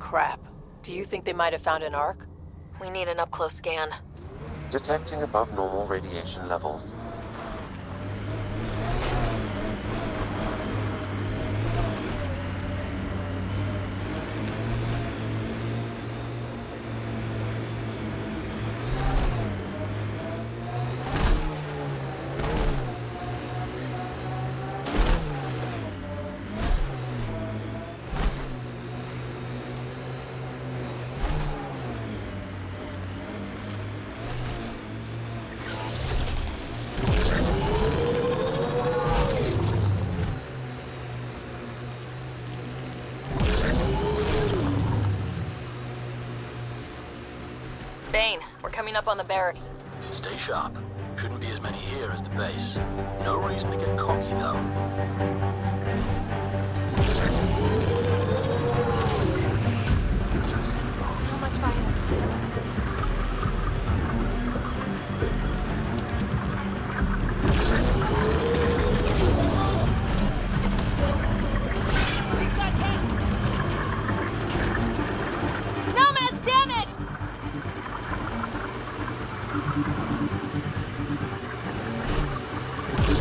Crap. Do you think they might have found an Ark? We need an up-close scan. Detecting above normal radiation levels. Bane, we're coming up on the barracks. Stay sharp. Shouldn't be as many here as the base. No reason to get cocky, though. So much violence. We've got hit! Nomad's damaged!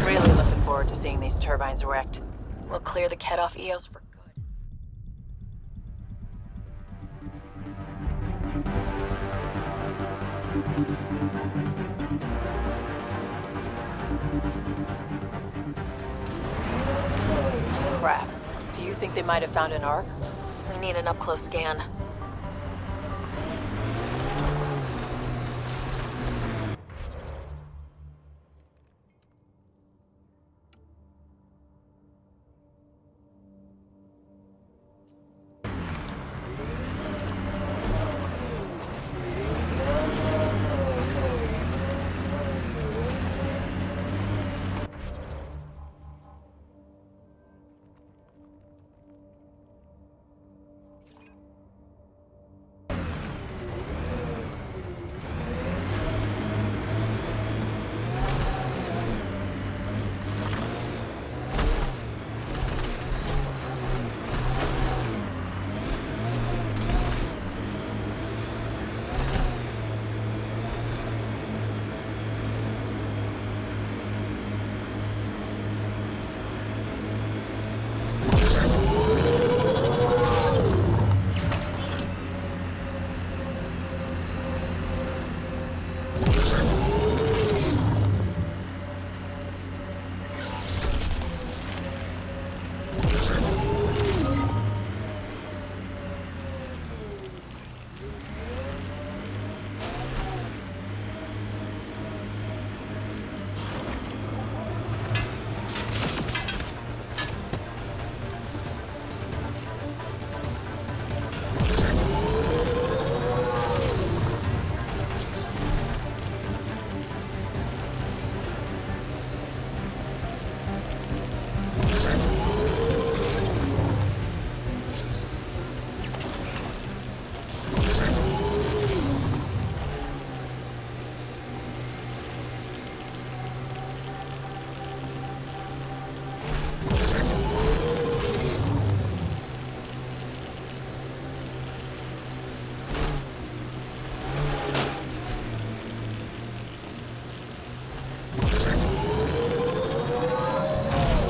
Really looking forward to seeing these turbines wrecked. We'll clear the Ket off EOS for good. Crap. Do you think they might have found an Ark? We need an up-close scan.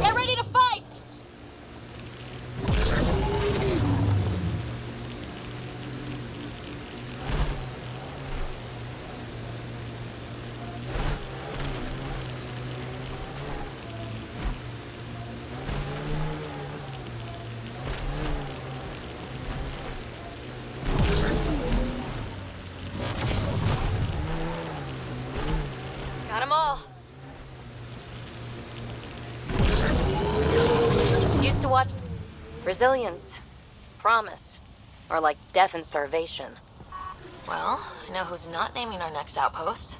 Get ready to fight! Got 'em all. Used to watch Resilience, Promise, or like Death and Starvation. Well, I know who's not naming our next outpost.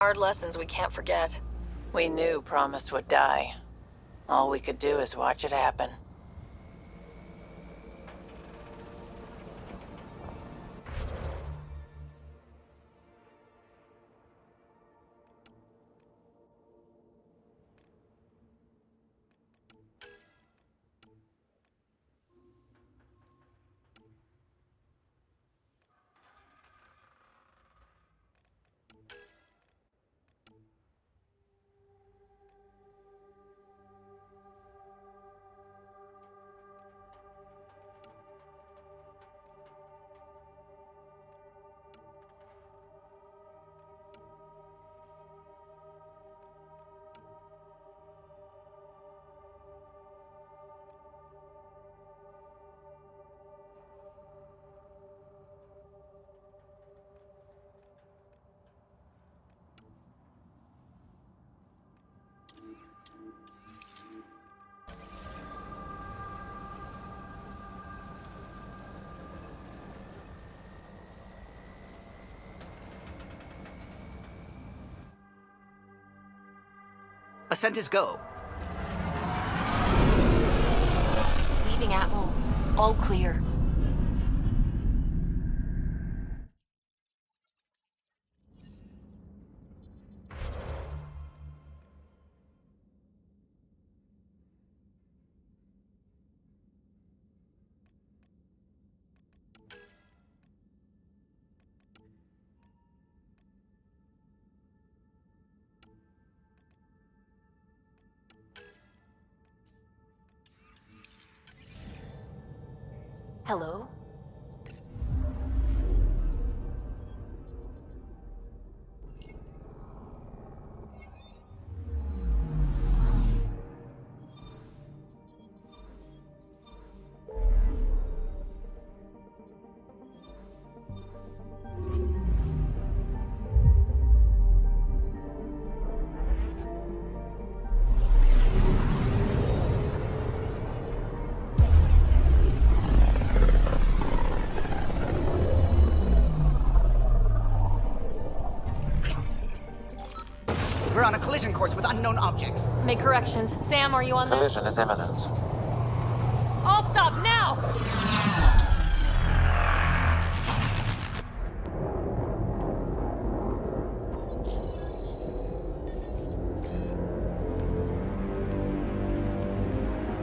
Hard lessons we can't forget. We knew Promise would die. All we could do is watch it happen. Ascent is go. Leaving Atmo. All clear. Hello? We're on a collision course with unknown objects. Make corrections. Sam, are you on this? Collision is imminent. I'll stop now!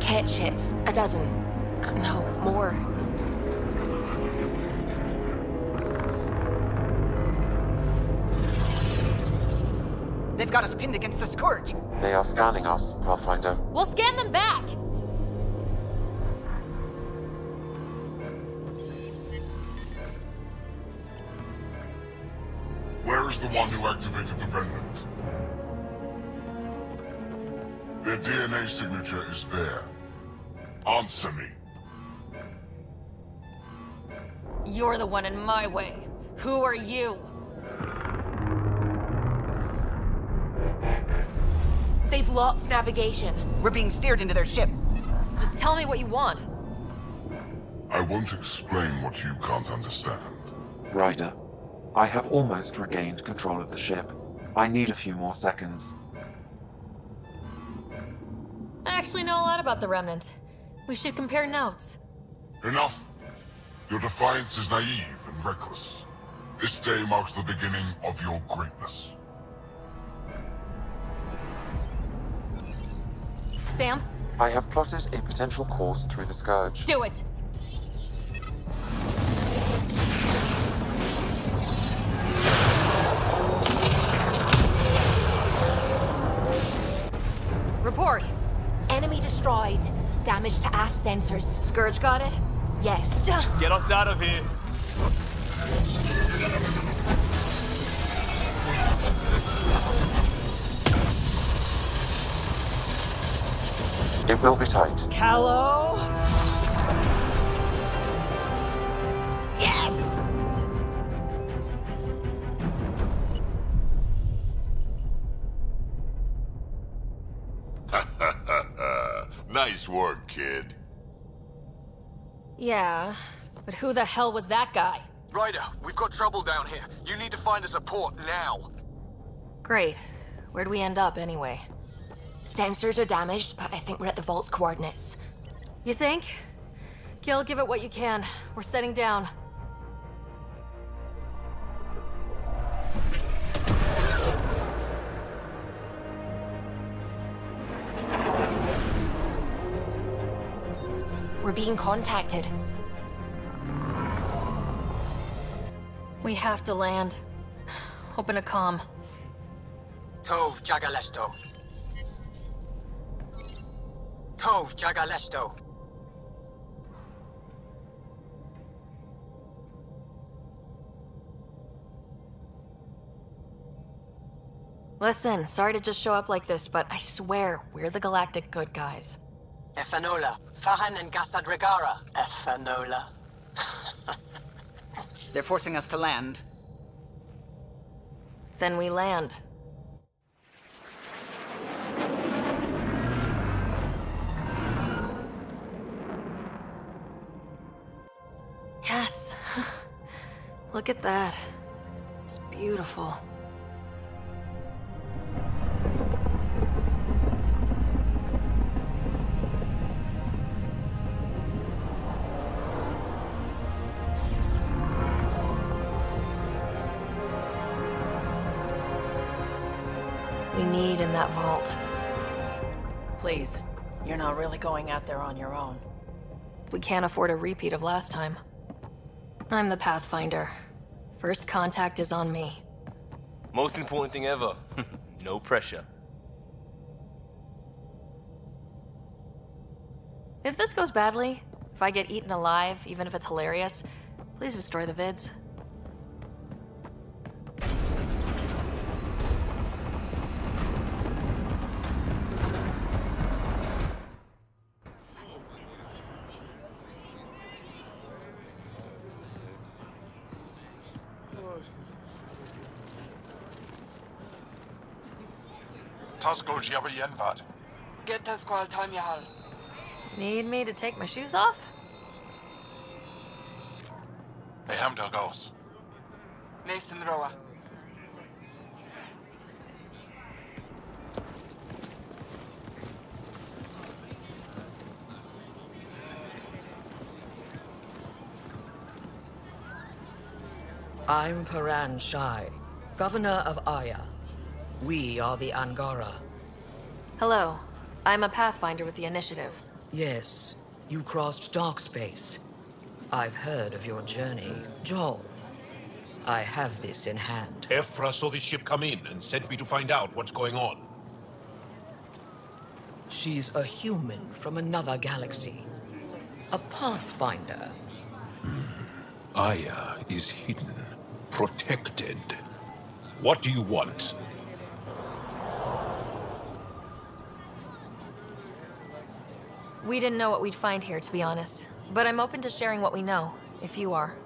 Cat ships. A dozen. No, more. They've got us pinned against the Scourge. They are scanning us, Pathfinder. We'll scan them back! Where is the one who activated the remnant? Their DNA signature is there. Answer me. You're the one in my way. Who are you? They've lost navigation. We're being steered into their ship. Just tell me what you want. I won't explain what you can't understand. Ryder, I have almost regained control of the ship. I need a few more seconds. I actually know a lot about the Remnant. We should compare notes. Enough! Your defiance is naive and reckless. This day marks the beginning of your greatness. Sam, I have plotted a potential course through the Scourge. do it! Report. Enemy destroyed. Damage to aft sensors. Scourge got it? Yes. Get us out of here. It will be tight. Callow? Yes! Nice work, kid. Yeah, but who the hell was that guy? Ryder, we've got trouble down here. You need to find us a port now. Great. Where'd we end up, anyway? Sensors are damaged, but I think we're at the vault's coordinates. You think? Gil, give it what you can. We're setting down. We're being contacted. We have to land. Open a comm. Tov Jagalesto. Tov Jagalesto. Listen, sorry to just show up like this, but I swear, we're the galactic good guys. Efanola. Fahan and Gasadregara. Efanola. They're forcing us to land. Then we land. Yes. Look at that. It's beautiful. We need in that vault. Please, you're not really going out there on your own. We can't afford a repeat of last time. I'm the Pathfinder. First contact is on me. Most important thing ever. No pressure. If this goes badly, if I get eaten alive, even if it's hilarious, please destroy the vids. Tasko Jabba Yenvat. Get us call Tamyahal. Need me to take my shoes off? I am Dagos. Nathan Roa. I'm Paran Shai, Governor of Aya. We are the Angara. Hello. I'm a Pathfinder with the Initiative. Yes, you crossed dark space. I've heard of your journey, Joel. I have this in hand. Ephra saw this ship come in and sent me to find out what's going on. She's a human from another galaxy. A Pathfinder. Aya is hidden, protected. What do you want? We didn't know what we'd find here, to be honest. But I'm open to sharing what we know, if you are.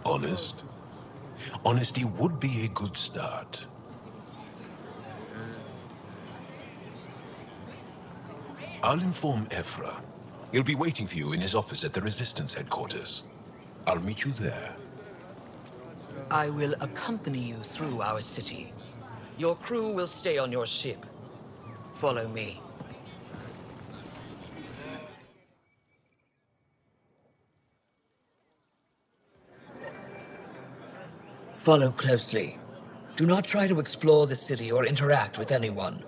Honest? Honesty would be a good start. I'll inform Ephra. He'll be waiting for you in his office at the Resistance headquarters. I'll meet you there. I will accompany you through our city. Your crew will stay on your ship. Follow me. Follow closely. Do not try to explore the city or interact with anyone.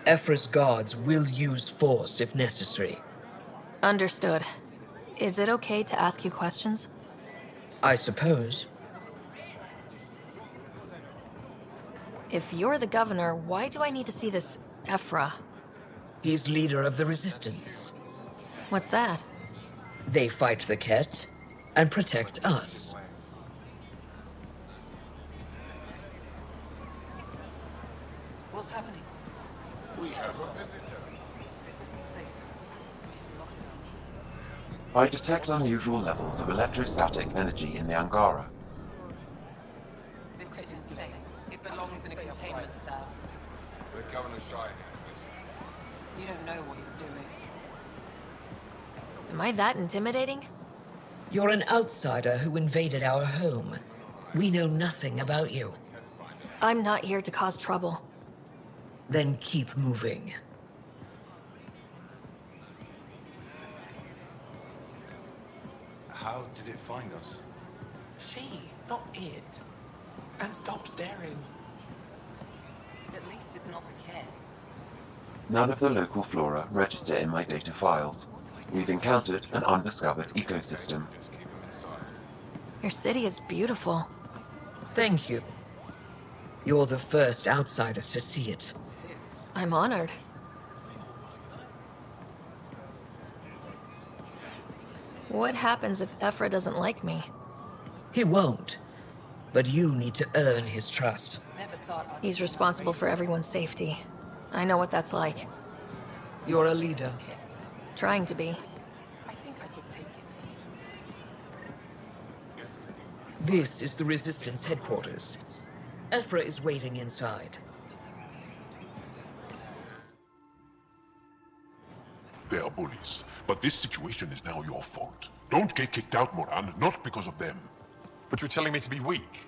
Ephra's guards will use force if necessary. Understood. Is it okay to ask you questions? I suppose. If you're the governor, why do I need to see this Ephra? He's leader of the Resistance. What's that? They fight the Ket and protect us. What's happening? We have a visitor. This isn't safe. We should lock it up. I detect unusual levels of electrostatic energy in the Angara. This isn't safe. It belongs in a containment cell. Let Governor Shai handle You don't know what you're doing. Am I that intimidating? You're an outsider who invaded our home. We know nothing about you. I'm not here to cause trouble. Then keep moving. How did it find us? She, not it. And stop staring. At least it's not the cat. None of the local flora register in my data files. We've encountered an undiscovered ecosystem. Your city is beautiful. Thank you. You're the first outsider to see it. I'm honored. What happens if Ephra doesn't like me? He won't. But you need to earn his trust. Never thought I'd He's responsible for everyone's safety. I know what that's like. You're a leader. Trying to be. I think I could take it. This is the Resistance headquarters. Ephra is waiting inside. They are bullies, but this situation is now your fault. Don't get kicked out, Moran, not because of them. But you're telling me to be weak.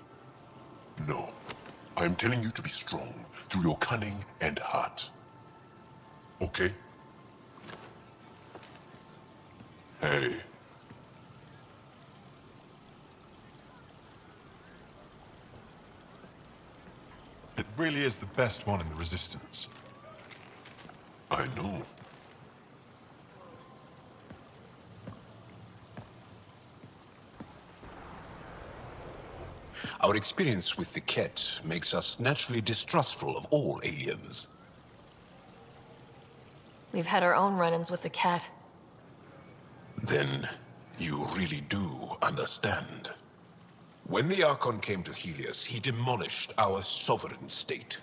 No. I am telling you to be strong, through your cunning and heart. Okay? Hey. It really is the best one in the Resistance. I know. Our experience with the Ket makes us naturally distrustful of all aliens. We've had our own run-ins with the cat. Then you really do understand. When the Archon came to Helios, he demolished our sovereign state.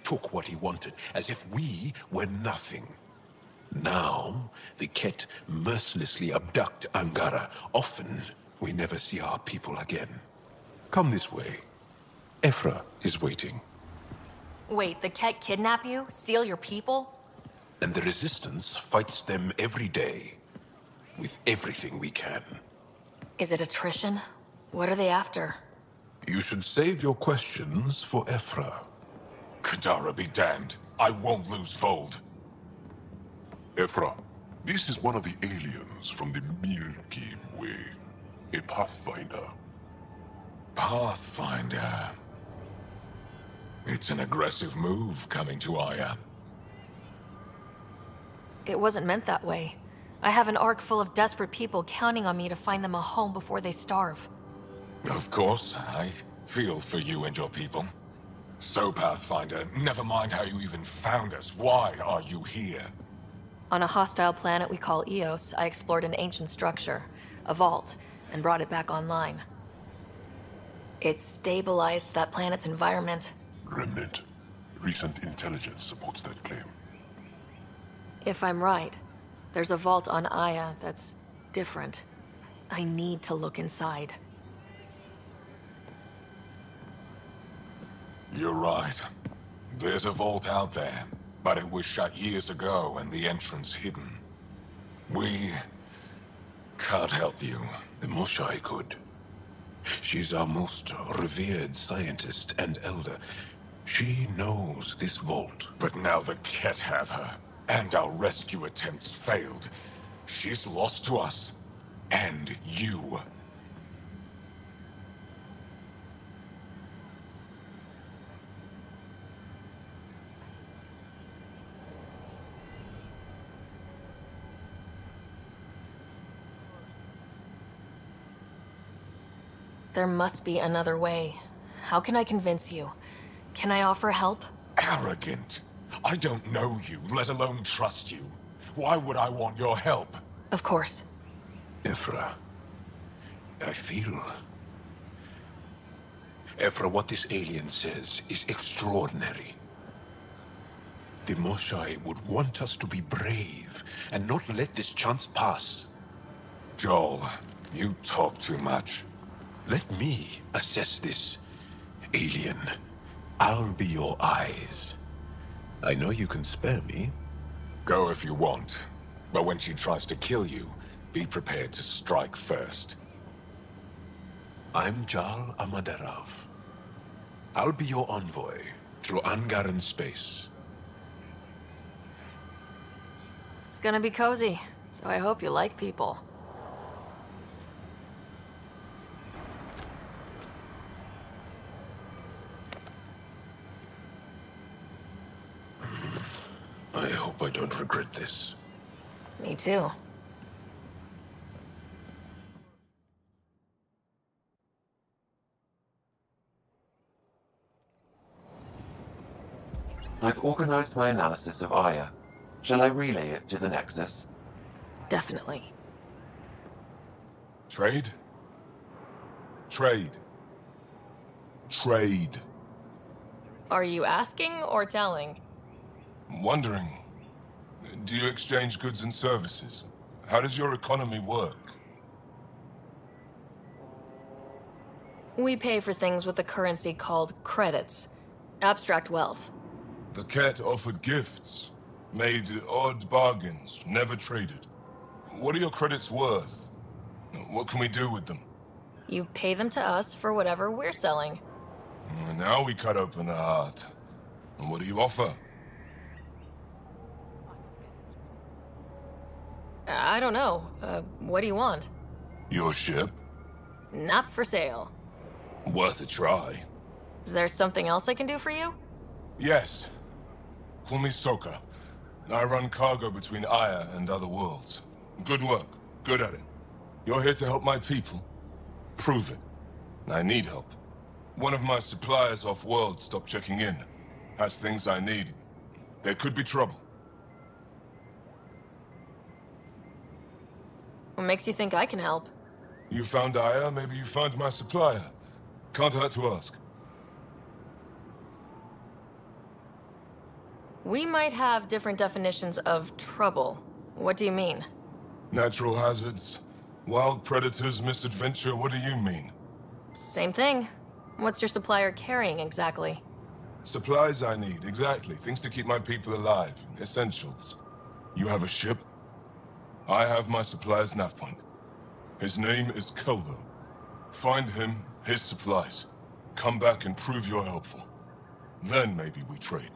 Took what he wanted, as if we were nothing. Now, the Ket mercilessly abduct Angara. Often, we never see our people again. Come this way. Ephra is waiting. Wait, the cat kidnap you? Steal your people? And the Resistance fights them every day. With everything we can. Is it attrition? What are they after? You should save your questions for Ephra. Kadara be damned. I won't lose Vold. Ephra, this is one of the aliens from the Milky Way. A Pathfinder. Pathfinder. It's an aggressive move coming to Aya. It wasn't meant that way. I have an ark full of desperate people counting on me to find them a home before they starve. Of course, I feel for you and your people. So, Pathfinder, never mind how you even found us. Why are you here? On a hostile planet we call Eos, I explored an ancient structure, a vault, and brought it back online. It stabilized that planet's environment. Remnant. Recent intelligence supports that claim. If I'm right, there's a vault on Aya that's different. I need to look inside. You're right. There's a vault out there, but it was shut years ago and the entrance hidden. We can't help you. The Moshai could. She's our most revered scientist and elder. She knows this vault. But now the Ket have her, and our rescue attempts failed. She's lost to us, and you. There must be another way. How can I convince you? Can I offer help? Arrogant. I don't know you, let alone trust you. Why would I want your help? Of course. Ephra, I feel... Ephra, what this alien says is extraordinary. The Moshai would want us to be brave and not let this chance pass. Joel, you talk too much. Let me assess this, alien. I'll be your eyes. I know you can spare me. Go if you want. But when she tries to kill you, be prepared to strike first. I'm Jal Amaderov. I'll be your envoy through Angaran space. It's gonna be cozy, so I hope you like people. I hope I don't regret this. Me too. I've organized my analysis of Aya. Shall I relay it to the Nexus? Definitely. Trade? Trade. Trade. Are you asking or telling? Wondering, do you exchange goods and services? How does your economy work? We pay for things with a currency called credits. Abstract wealth. The Ket offered gifts, made odd bargains, never traded. What are your credits worth? What can we do with them? You pay them to us for whatever we're selling. Now we cut open the heart. And what do you offer? I don't know. What do you want? Your ship? Not for sale. Worth a try. Is there something else I can do for you? Yes. Call me Soka. I run cargo between Aya and other worlds. Good work. Good at it. You're here to help my people. Prove it. I need help. One of my suppliers off-world stopped checking in. Has things I need. There could be trouble. What makes you think I can help? You found Aya, maybe you found my supplier. Can't hurt to ask. We might have different definitions of trouble. What do you mean? Natural hazards, wild predators, misadventure, what do you mean? Same thing. What's your supplier carrying exactly? Supplies I need, exactly. Things to keep my people alive. Essentials. You have a ship? I have my supplier's nav point. His name is Keldo. Find him, his supplies. Come back and prove you're helpful. Then maybe we trade.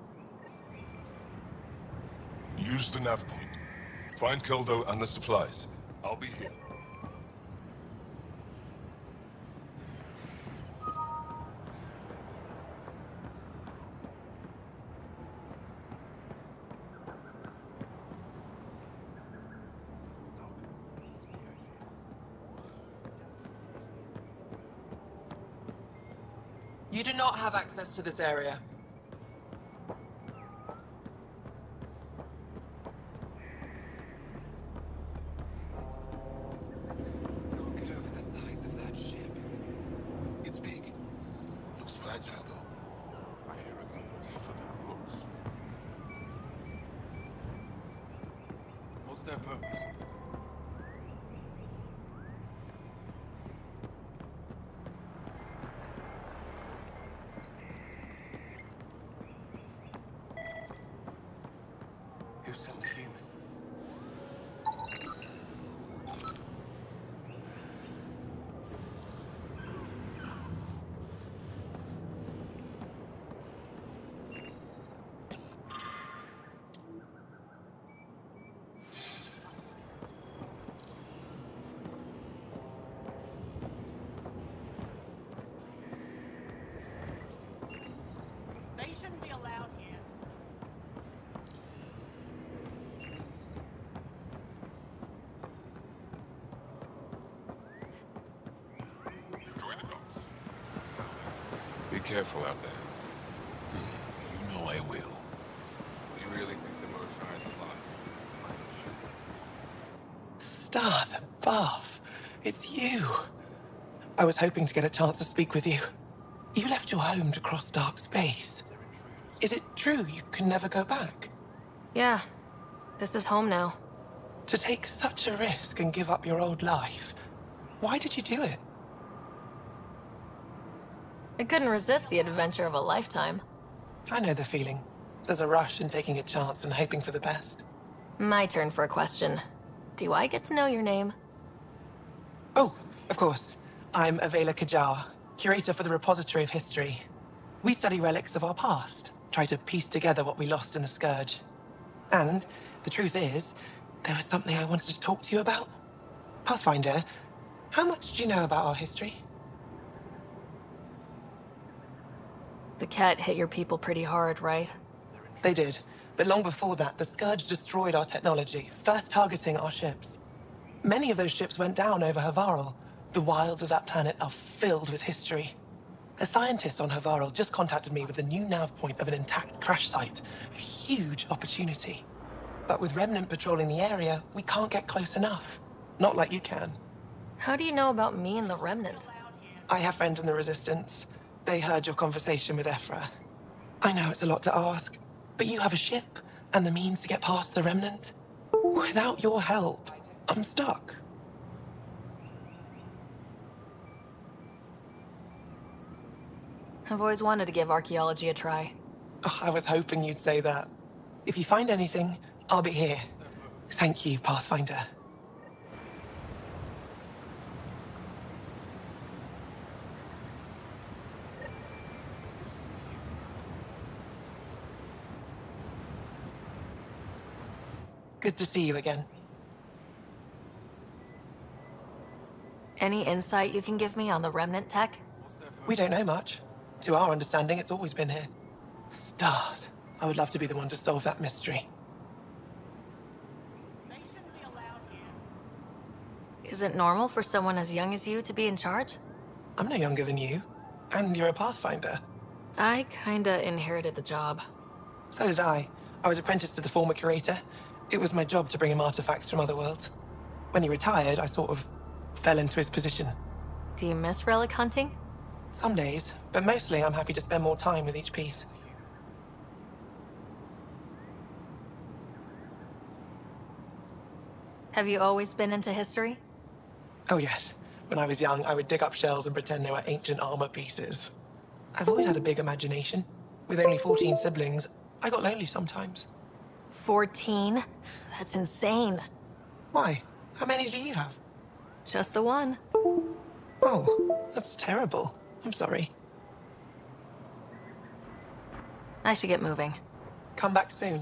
Use the nav point. Find Keldo and the supplies. I'll be here. You do not have access to this area. Can't get over the size of that ship. It's big. Looks fragile, though. I hear it's tougher than it looks. What's their purpose? Who sent the human? They shouldn't be allowed here. Be careful out there. You know I will. You really think the Moshire's alive? Stars above. It's you. I was hoping to get a chance to speak with you. You left your home to cross dark space. Is it true you can never go back? Yeah. This is home now. To take such a risk and give up your old life, why did you do it? I couldn't resist the adventure of a lifetime. I know the feeling. There's a rush in taking a chance and hoping for the best. My turn for a question. Do I get to know your name? Oh, of course. I'm Avela Kajar, curator for the Repository of History. We study relics of our past, try to piece together what we lost in the Scourge. And the truth is, there was something I wanted to talk to you about. Pathfinder, how much do you know about our history? The cat hit your people pretty hard, right? They did. But long before that, the Scourge destroyed our technology, first targeting our ships. Many of those ships went down over Havarl. The wilds of that planet are filled with history. A scientist on Havarl just contacted me with the new nav point of an intact crash site. A huge opportunity. But with Remnant patrolling the area, we can't get close enough. Not like you can. How do you know about me and the Remnant? I have friends in the Resistance. They heard your conversation with Ephra. I know it's a lot to ask, but you have a ship and the means to get past the Remnant. Without your help, I'm stuck. I've always wanted to give archaeology a try. Oh, I was hoping you'd say that. If you find anything, I'll be here. Thank you, Pathfinder. Good to see you again. Any insight you can give me on the Remnant tech? We don't know much. To our understanding, it's always been here. Start. I would love to be the one to solve that mystery. Is it normal for someone as young as you to be in charge? I'm no younger than you. And you're a Pathfinder. I kinda inherited the job. So did I. I was apprenticed to the former curator. It was my job to bring him artifacts from other worlds. When he retired, I sort of fell into his position. Do you miss relic hunting? Some days, but mostly I'm happy to spend more time with each piece. Have you always been into history? Oh yes. When I was young, I would dig up shells and pretend they were ancient armor pieces. I've always had a big imagination. With only 14 siblings, I got lonely sometimes. 14? That's insane. Why? How many do you have? Just the one. Oh, that's terrible. I'm sorry. I should get moving. Come back soon.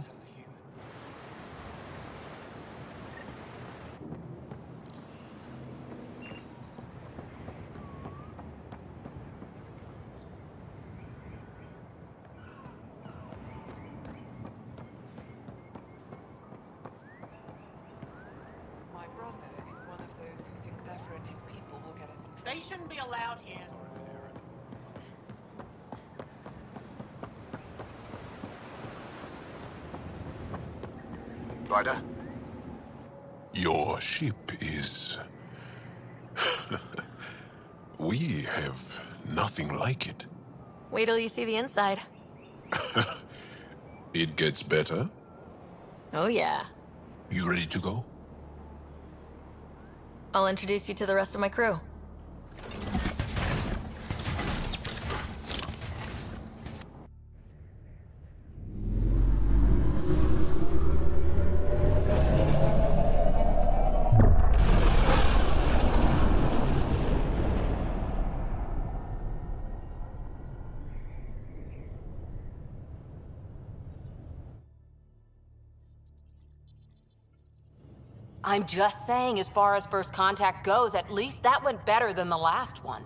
My brother is one of those who thinks Ephra and his people will get us in trouble. They shouldn't be allowed here. Ryder? Your ship is... We have nothing like it. Wait till you see the inside. It gets better. Oh yeah. You ready to go? I'll introduce you to the rest of my crew. I'm just saying, as far as first contact goes, at least that went better than the last one.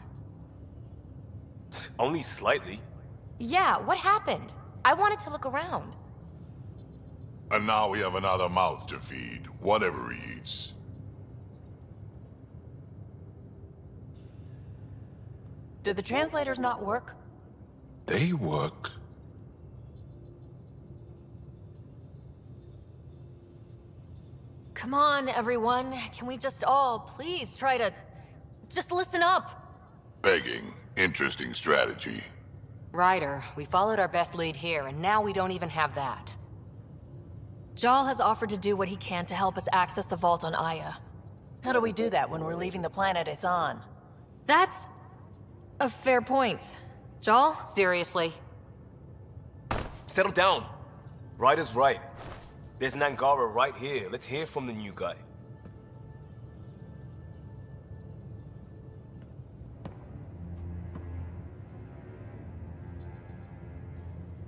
Only slightly. Yeah, what happened? I wanted to look around. And now we have another mouth to feed, whatever he eats. Did the translators not work? They work. Come on, everyone. Can we just all please try to... just listen up? Begging. Interesting strategy. Ryder, we followed our best lead here, and now we don't even have that. Jal has offered to do what he can to help us access the vault on Aya. How do we do that when we're leaving the planet it's on? That's a fair point. Jal? Seriously? Settle down. Ryder's right. There's an Angara right here. Let's hear from the new guy.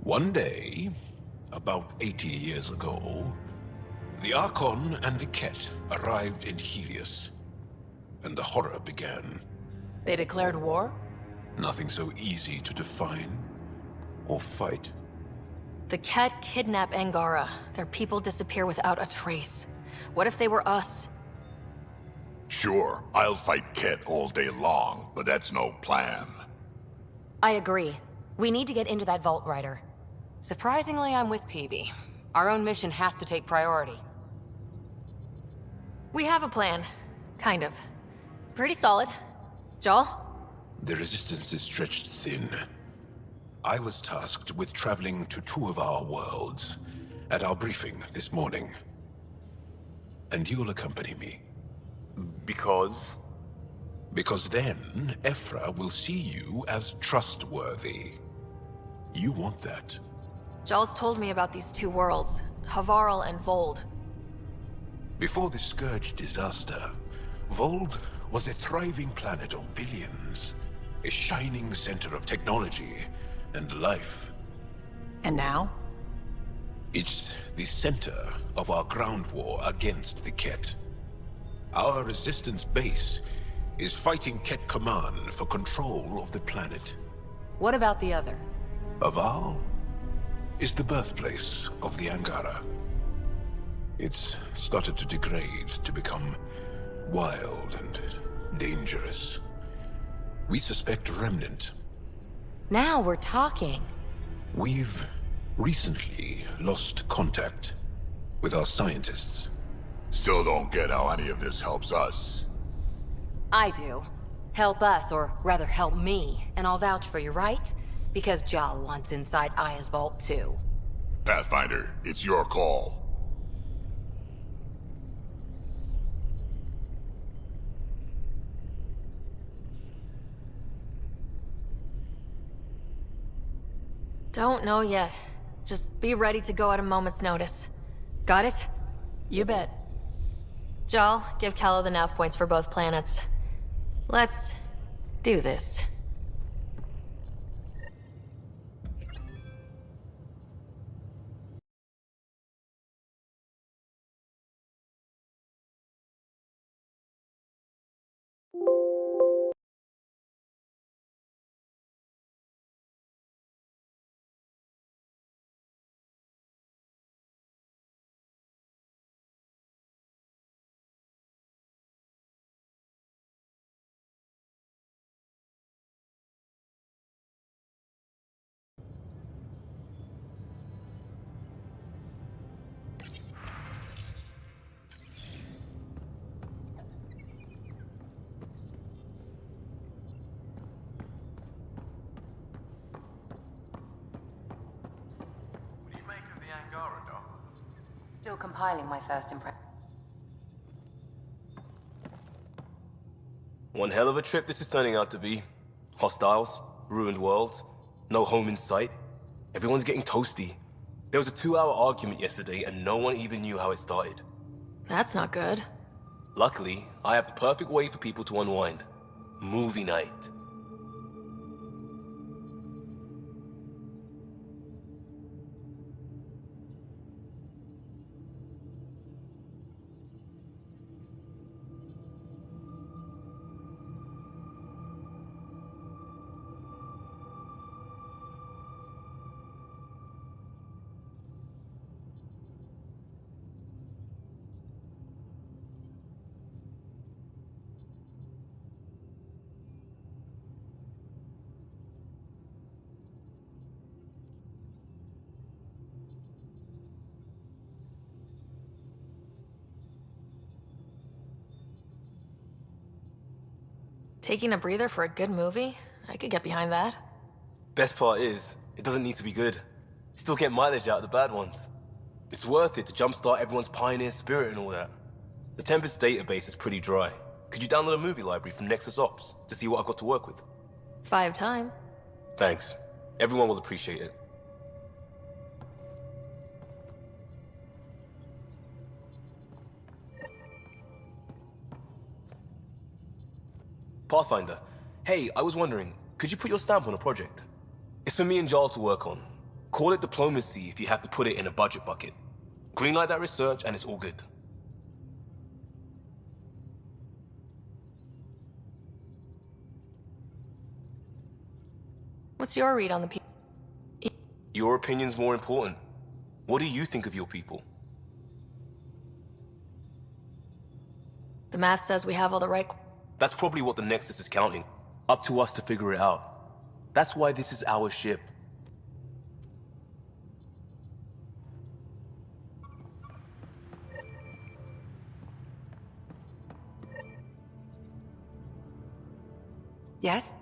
One day, about 80 years ago, the Archon and the Ket arrived in Helios, and the horror began. They declared war? Nothing so easy to define or fight. The Ket kidnap Angara. Their people disappear without a trace. What if they were us? Sure, I'll fight Ket all day long, but that's no plan. I agree. We need to get into that vault, Ryder. Surprisingly, I'm with PB. Our own mission has to take priority. We have a plan. Kind of. Pretty solid. Joel? The resistance is stretched thin. I was tasked with traveling to two of our worlds at our briefing this morning. And you'll accompany me. Because? Because then, Ephra will see you as trustworthy. You want that. Joel's told me about these two worlds, Havarl and Vold. Before the Scourge disaster, Vold was a thriving planet of billions. A shining center of technology and life. And now? It's the center of our ground war against the Ket. Our resistance base is fighting Ket Command for control of the planet. What about the other? Havarl is the birthplace of the Angara. It's started to degrade, to become wild and dangerous. We suspect Remnant. Now we're talking. We've recently lost contact with our scientists. Still don't get how any of this helps us. I do. Help us, or rather help me, and I'll vouch for you, right? Because Jal wants inside Aya's vault too. Pathfinder, it's your call. Don't know yet. Just be ready to go at a moment's notice. Got it? You bet. Jal, give Kello the nav points for both planets. Let's do this. What do you make of the Angara, Doc? Still compiling my first impression. One hell of a trip this is turning out to be. Hostiles, ruined worlds, no home in sight. Everyone's getting toasty. There was a 2-hour argument yesterday and no one even knew how it started. That's not good. Luckily, I have the perfect way for people to unwind. Movie night. Taking a breather for a good movie? I could get behind that. Best part is, it doesn't need to be good. Still get mileage out of the bad ones. It's worth it to jumpstart everyone's pioneer spirit and all that. The Tempest database is pretty dry. Could you download a movie library from Nexus Ops to see what I've got to work with? 5 time. Thanks. Everyone will appreciate it. Pathfinder, hey, I was wondering, could you put your stamp on a project? It's for me and Jarl to work on. Call it diplomacy if you have to put it in a budget bucket. Greenlight that research and it's all good. What's your read on the people? Your opinion's more important. What do you think of your people? The math says we have all the right... That's probably what the Nexus is counting. Up to us to figure it out. That's why this is our ship. Yes?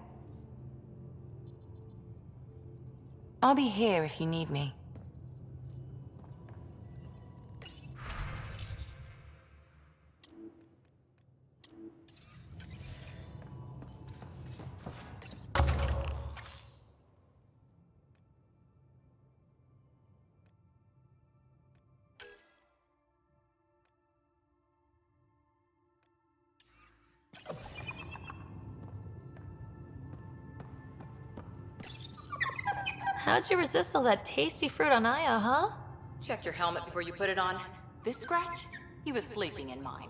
I'll be here if you need me. How'd you resist all that tasty fruit on Aya, huh? Check your helmet before you put it on. This scratch? He was sleeping in mine.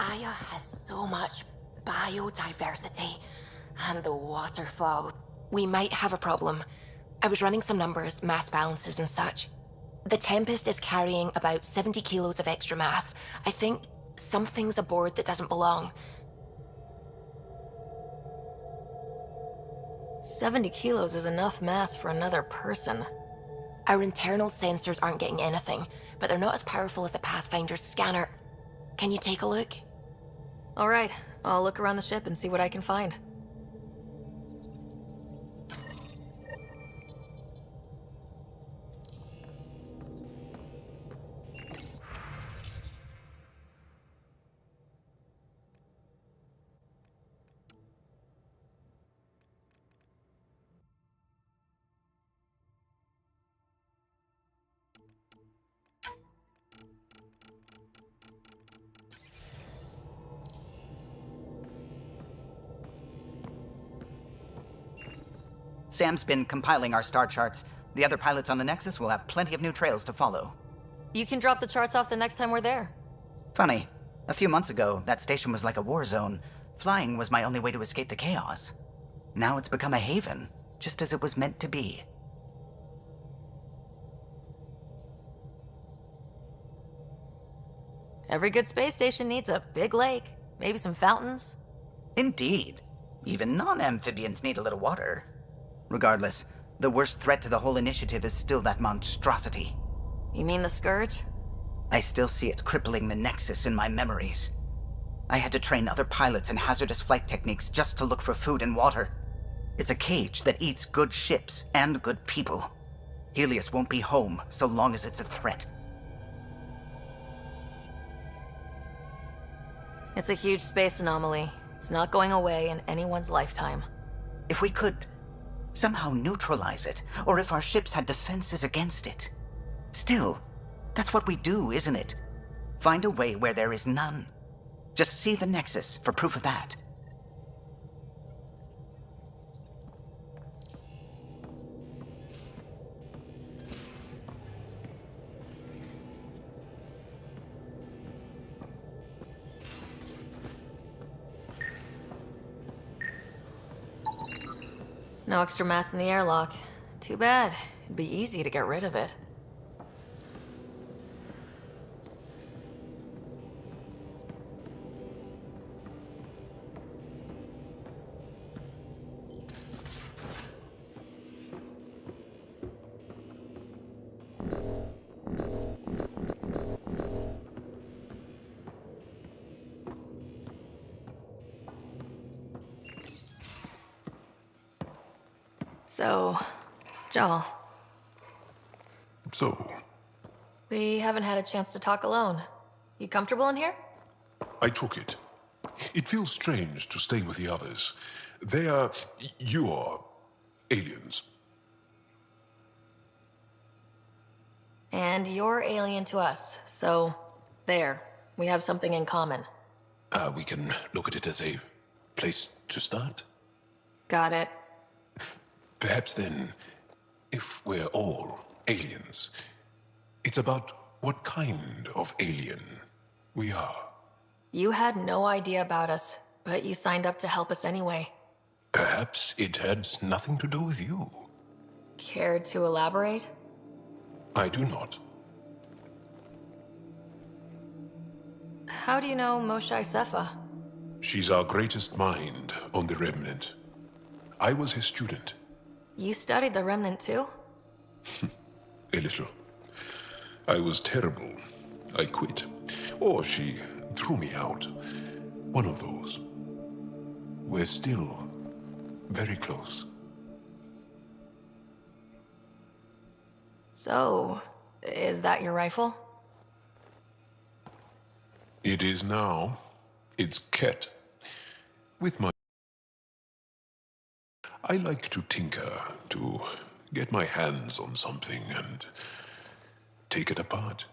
Aya has so much biodiversity. And the waterfall. We might have a problem. I was running some numbers, mass balances and such. The Tempest is carrying about 70 kilos of extra mass. I think something's aboard that doesn't belong. 70 kilos is enough mass for another person. Our internal sensors aren't getting anything, but they're not as powerful as a Pathfinder's scanner. Can you take a look? All right, I'll look around the ship and see what I can find. Sam's been compiling our star charts. The other pilots on the Nexus will have plenty of new trails to follow. You can drop the charts off the next time we're there. Funny. A few months ago, that station was like a war zone. Flying was my only way to escape the chaos. Now it's become a haven, just as it was meant to be. Every good space station needs a big lake, maybe some fountains. Indeed. Even non-amphibians need a little water. Regardless, the worst threat to the whole initiative is still that monstrosity. You mean the Scourge? I still see it crippling the Nexus in my memories. I had to train other pilots in hazardous flight techniques just to look for food and water. It's a cage that eats good ships and good people. Helios won't be home so long as it's a threat. It's a huge space anomaly. It's not going away in anyone's lifetime. If we could somehow neutralize it, or if our ships had defenses against it. Still, that's what we do, isn't it? Find a way where there is none. Just see the Nexus for proof of that. No extra mass in the airlock. Too bad. It'd be easy to get rid of it. So, Joel. So, We haven't had a chance to talk alone. You comfortable in here? I took it. It feels strange to stay with the others. They are... you are... aliens. And you're alien to us, so there. We have something in common. We can look at it as a place to start. Got it. Perhaps then, if we're all aliens, it's about what kind of alien we are. You had no idea about us, but you signed up to help us anyway. Perhaps it had nothing to do with you. Care to elaborate? I do not. How do you know Moshe Sefa? She's our greatest mind on the Remnant. I was his student. You studied the Remnant too? A little. I was terrible. I quit. Or she threw me out. One of those. We're still very close. So, is that your rifle? It is now. It's Ket. With my... I like to tinker, to get my hands on something and take it apart.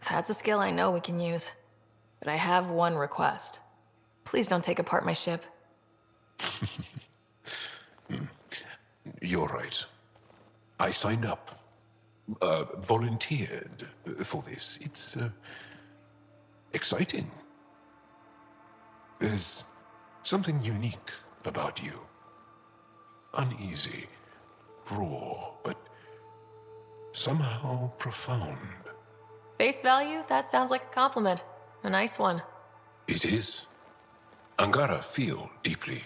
That's a skill I know we can use. But I have one request. Please don't take apart my ship. You're right. I signed up. Volunteered for this. It's exciting. There's something unique about you. Uneasy, raw, but somehow profound. Face value? That sounds like a compliment. A nice one. It is. Angara feel deeply.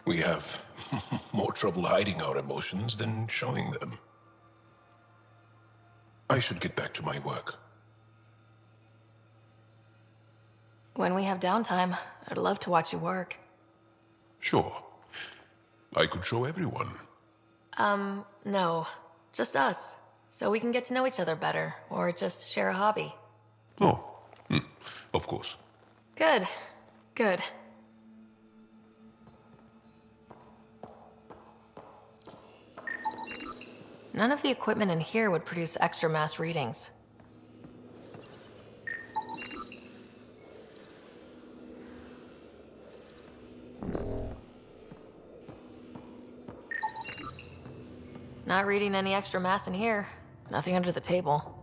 We have more trouble hiding our emotions than showing them. I should get back to my work. When we have downtime, I'd love to watch you work. Sure. I could show everyone. No. Just us. So we can get to know each other better, or just share a hobby. Oh, of course. Good. Good. None of the equipment in here would produce extra mass readings. Not reading any extra mass in here. Nothing under the table.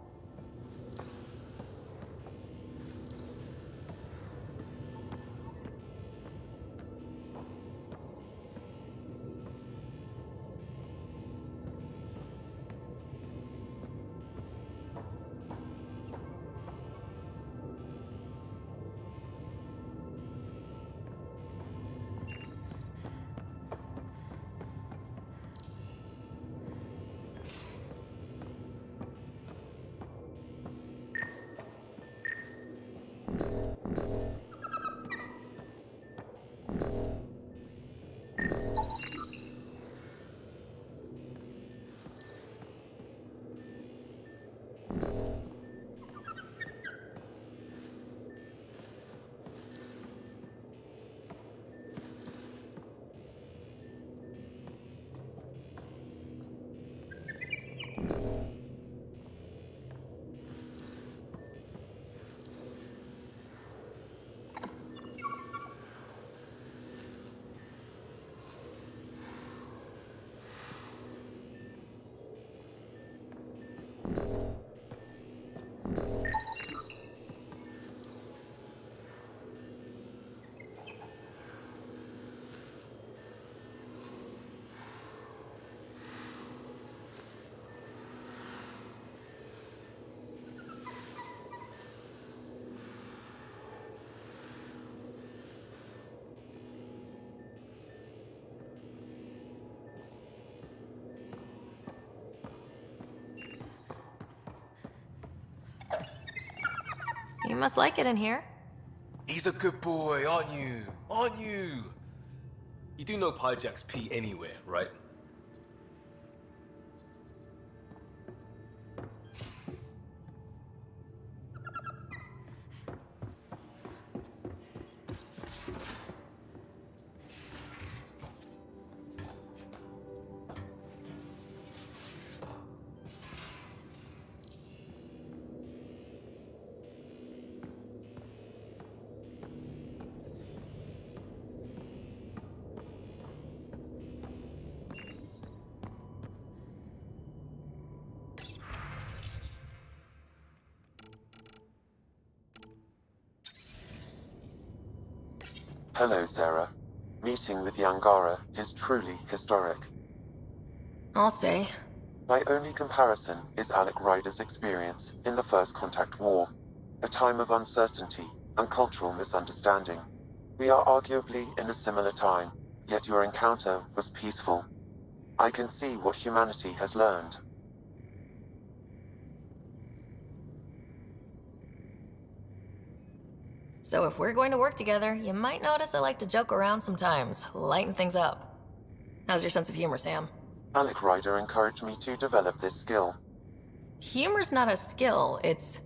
You must like it in here. He's a good boy, aren't you? Aren't you? You do know Pyjack's pee anywhere, right? Hello, Sarah. Meeting with Yangara is truly historic. I'll say. My only comparison is Alec Ryder's experience in the First Contact War, a time of uncertainty and cultural misunderstanding. We are arguably in a similar time, yet your encounter was peaceful. I can see what humanity has learned. So if we're going to work together, you might notice I like to joke around sometimes, lighten things up. How's your sense of humor, Sam? Alec Ryder encouraged me to develop this skill. Humor's not a skill, it's...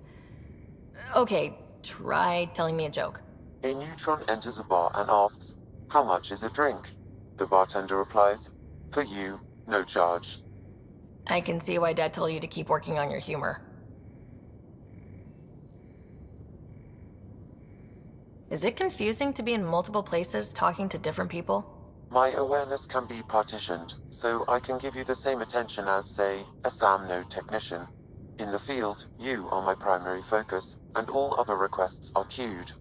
Okay, try telling me a joke. A neutron enters a bar and asks, "How much is a drink?" The bartender replies, "For you, no charge." I can see why Dad told you to keep working on your humor. Is it confusing to be in multiple places talking to different people? My awareness can be partitioned, so I can give you the same attention as, say, a SAM node technician. In the field, you are my primary focus, and all other requests are queued.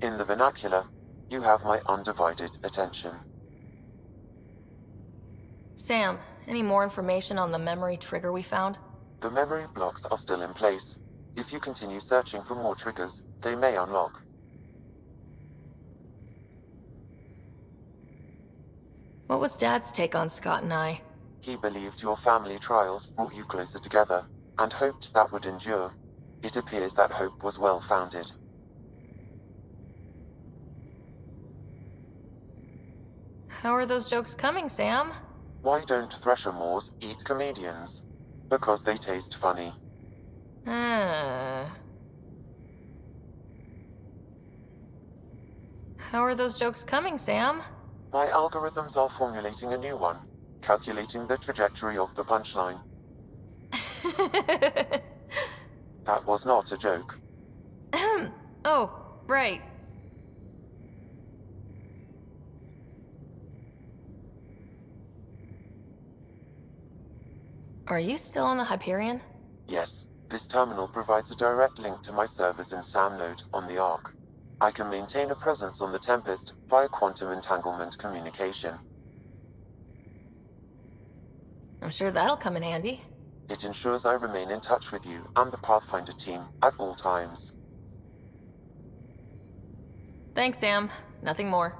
In the vernacular, you have my undivided attention. Sam, any more information on the memory trigger we found? The memory blocks are still in place. If you continue searching for more triggers, they may unlock. What was Dad's take on Scott and I? He believed your family trials brought you closer together, and hoped that would endure. It appears that hope was well-founded. How are those jokes coming, Sam? Why don't Thresher Moors eat comedians? Because they taste funny. How are those jokes coming, Sam? My algorithms are formulating a new one, calculating the trajectory of the punchline. That was not a joke. Oh, right. Are you still on the Hyperion? Yes, this terminal provides a direct link to my servers in SamNode on the Ark. I can maintain a presence on the Tempest via quantum entanglement communication. I'm sure that'll come in handy. It ensures I remain in touch with you and the Pathfinder team at all times. Thanks, Sam. Nothing more.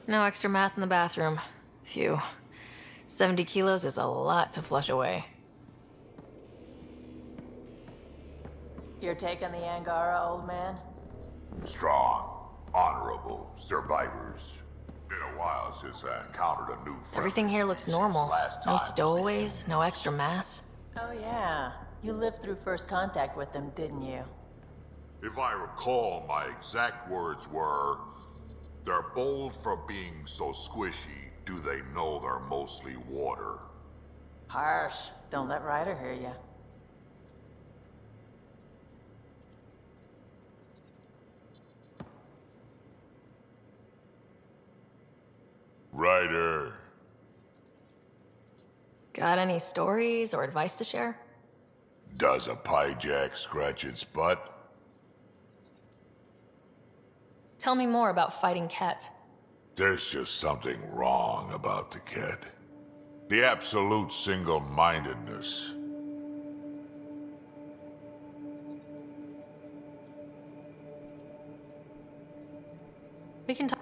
No extra mass in the bathroom. Phew. 70 kilos is a lot to flush away. You're taking the Angara, old man? Strong, honorable survivors. Been a while since I encountered a new friend. Everything here looks normal. No stowaways, no extra mass. Oh yeah. You lived through first contact with them, didn't you? If I recall, my exact words were, "They're bold for being so squishy. Do they know they're mostly water?" Harsh. Don't let Ryder hear you. Ryder. Got any stories or advice to share? Does a pyjak scratch its butt? Tell me more about fighting Ket. There's just something wrong about the kid. The absolute single-mindedness. We can talk.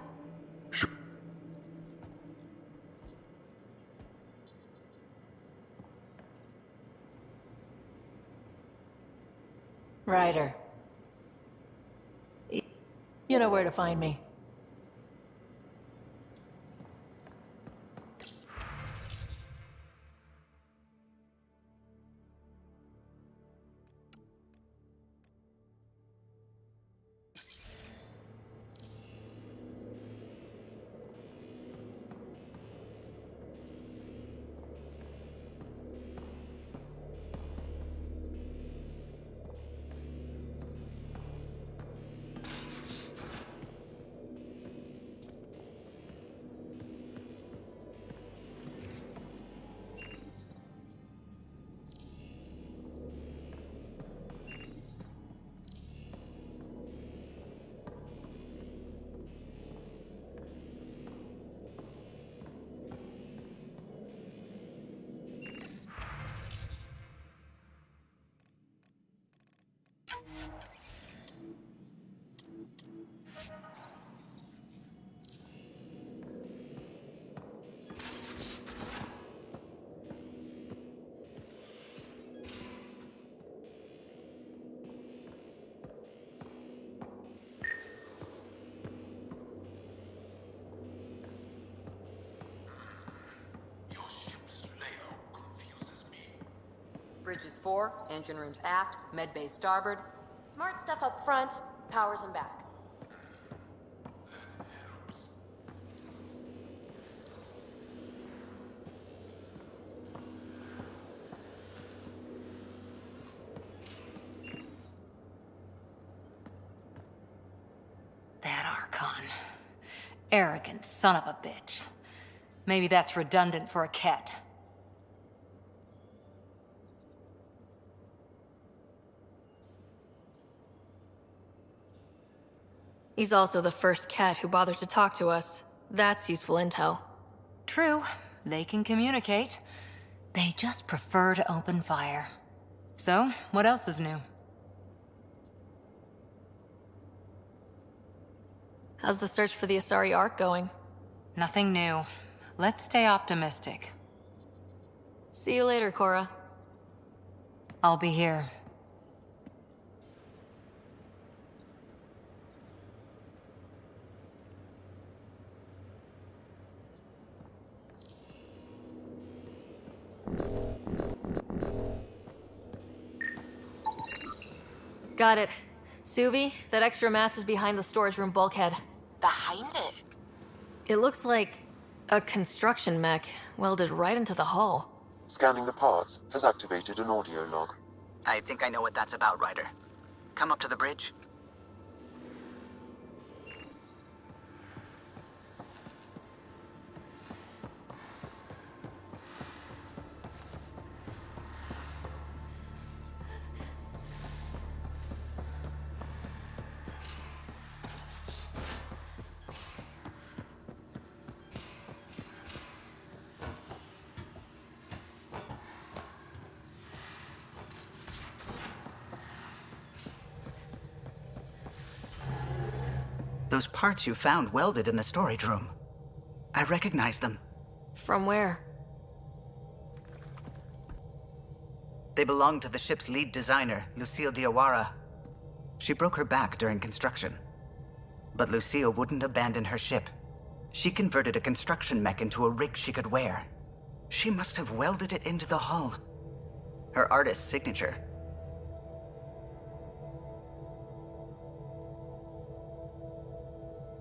Sure. Ryder. You know where to find me. Bridges 4, engine rooms aft, med bay starboard. Smart stuff up front, powers them back. That Archon. Arrogant son of a bitch. Maybe that's redundant for a Ket. He's also the first Ket who bothered to talk to us. That's useful intel. True, they can communicate. They just prefer to open fire. So, what else is new? How's the search for the Asari Ark going? Nothing new. Let's stay optimistic. See you later, Cora. I'll be here. Got it. Suvi, that extra mass is behind the storage room bulkhead. Behind it? It looks like a construction mech welded right into the hull. Scanning the parts has activated an audio log. I think I know what that's about, Ryder. Come up to the bridge. Those parts you found welded in the storage room. I recognize them. From where? They belong to the ship's lead designer, Lucille Diawara. She broke her back during construction. But Lucille wouldn't abandon her ship. She converted a construction mech into a rig she could wear. She must have welded it into the hull. Her artist's signature.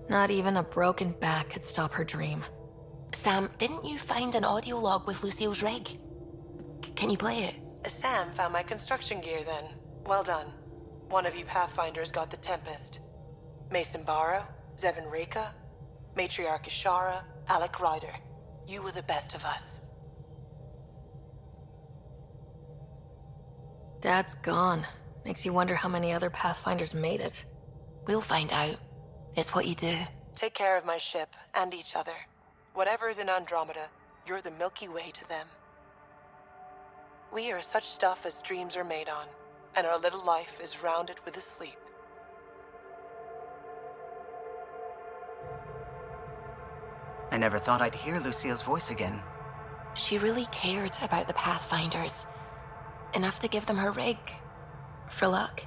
Not even a broken back could stop her dream. Sam, didn't you find an audio log with Lucille's rig? Can you play it? Sam found my construction gear then. Well done. One of you Pathfinders got the Tempest. Mason Barrow, Zevin Reka, Matriarch Ishara, Alec Ryder. You were the best of us. Dad's gone. Makes you wonder how many other Pathfinders made it. We'll find out. It's what you do. Take care of my ship and each other. Whatever is in Andromeda, you're the Milky Way to them. We are such stuff as dreams are made on, and our little life is rounded with a sleep. I never thought I'd hear Lucille's voice again. She really cared about the Pathfinders. Enough to give them her rig. For luck.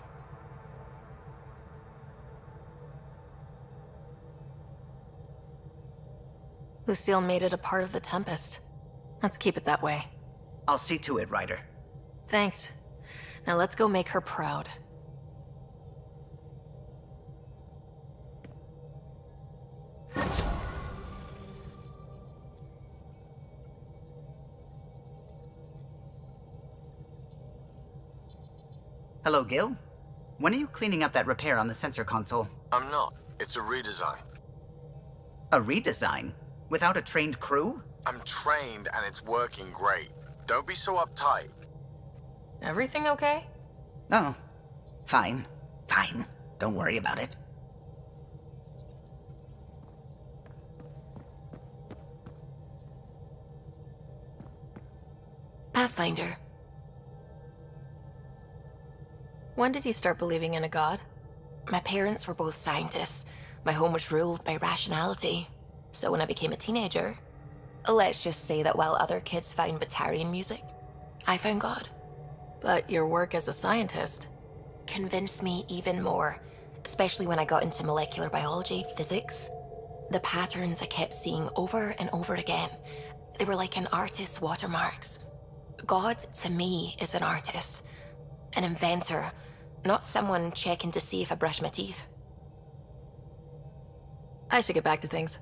Lucille made it a part of the Tempest. Let's keep it that way. I'll see to it, Ryder. Thanks. Now let's go make her proud. Hello, Gil. When are you cleaning up that repair on the sensor console? I'm not. It's a redesign. A redesign? Without a trained crew? I'm trained and it's working great. Don't be so uptight. Everything okay? No. Fine. Fine. Don't worry about it. Pathfinder. When did you start believing in a god? My parents were both scientists. My home was ruled by rationality. So when I became a teenager, let's just say that while other kids found Batarian music, I found God. But your work as a scientist convinced me even more, especially when I got into molecular biology, physics. The patterns I kept seeing over and over again, they were like an artist's watermarks. God, to me, is an artist, an inventor, not someone checking to see if I brush my teeth. I should get back to things.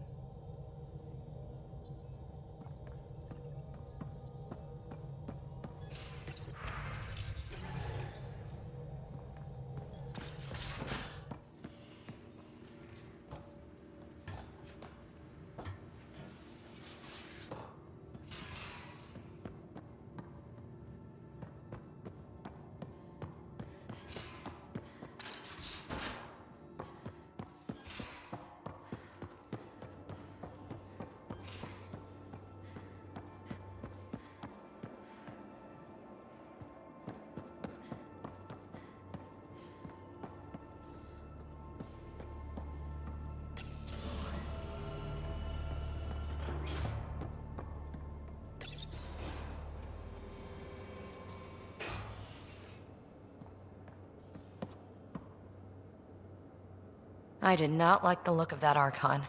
I did not like the look of that Archon.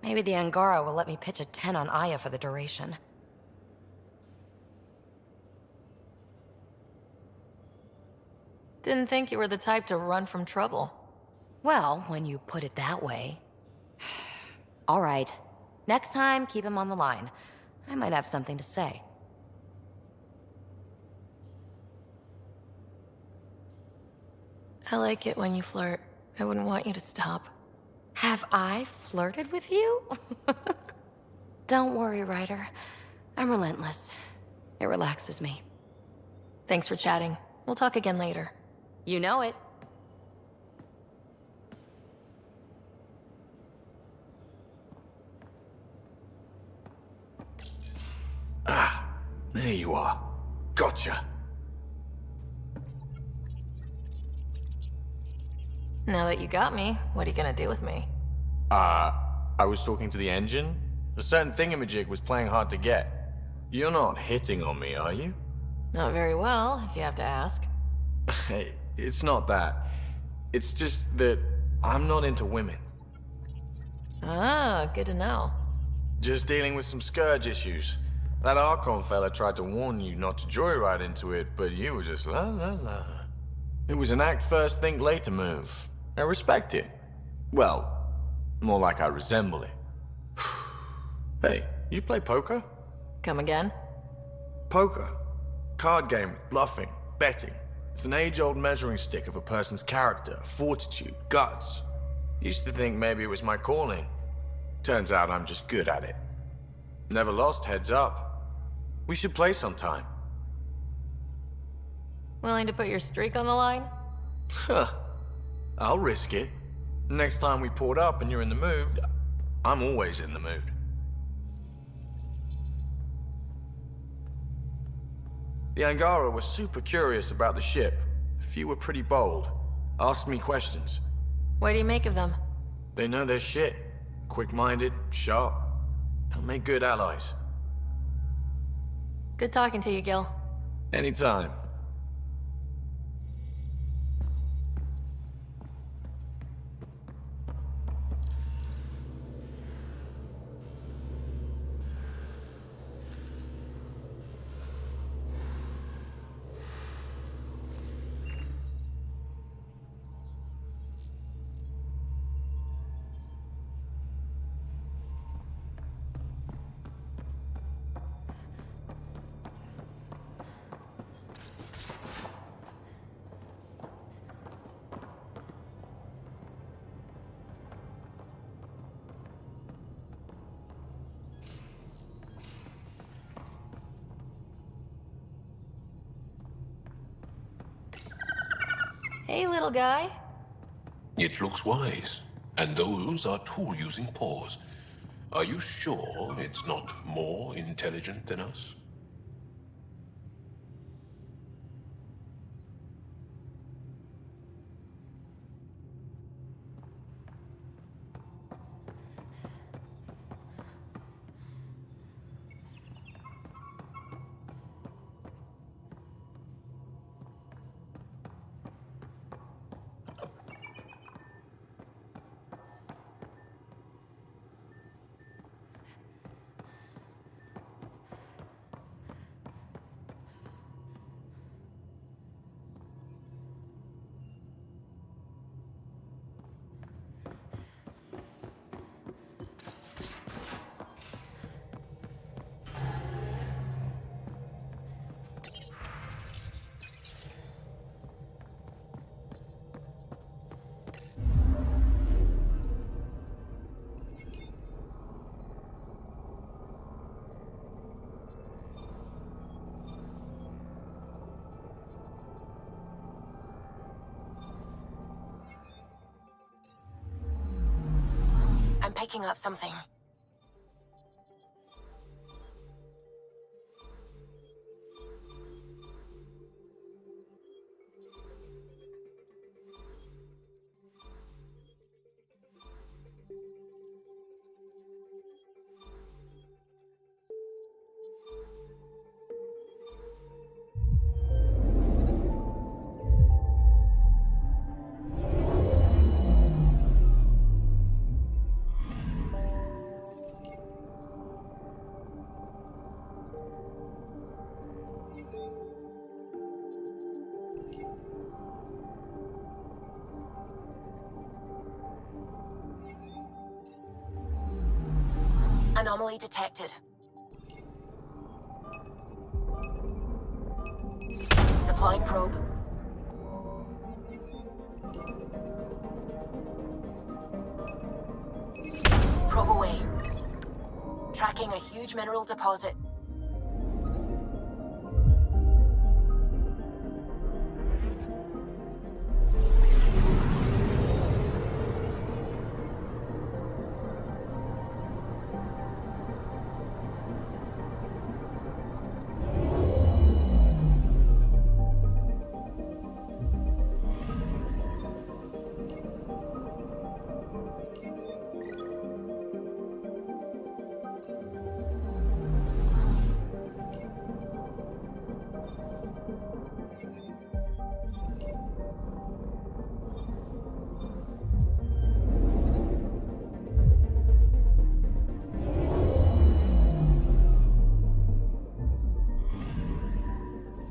Maybe the Angara will let me pitch a 10 on Aya for the duration. Didn't think you were the type to run from trouble. Well, when you put it that way. All right. Next time, keep him on the line. I might have something to say. I like it when you flirt. I wouldn't want you to stop. Have I flirted with you? Don't worry, Ryder. I'm relentless. It relaxes me. Thanks for chatting. We'll talk again later. You know it. There you are. Gotcha. Now that you got me, what are you gonna do with me? I was talking to the engine. A certain thingamajig was playing hard to get. You're not hitting on me, are you? Not very well, if you have to ask. Hey, it's not that. It's just that I'm not into women. Ah, good to know. Just dealing with some scourge issues. That Archon fella tried to warn you not to joyride into it, but you were just la la la. It was an act first, think later move. I respect it. Well, more like I resemble it. Hey, you play poker? Come again? Poker. Card game with bluffing, betting. It's an age-old measuring stick of a person's character, fortitude, guts. Used to think maybe it was my calling. Turns out I'm just good at it. Never lost, heads up. We should play sometime. Willing to put your streak on the line? Huh. I'll risk it. Next time we port up and you're in the mood, I'm always in the mood. The Angara were super curious about the ship. A few were pretty bold. Asked me questions. What do you make of them? They know their shit. Quick-minded, sharp. They'll make good allies. Good talking to you, Gil. Anytime. Hey, little guy. It looks wise. And those are tool-using paws. Are you sure it's not more intelligent than us? I'm picking up something. Anomaly detected. Deploying probe. Probe away. Tracking a huge mineral deposit.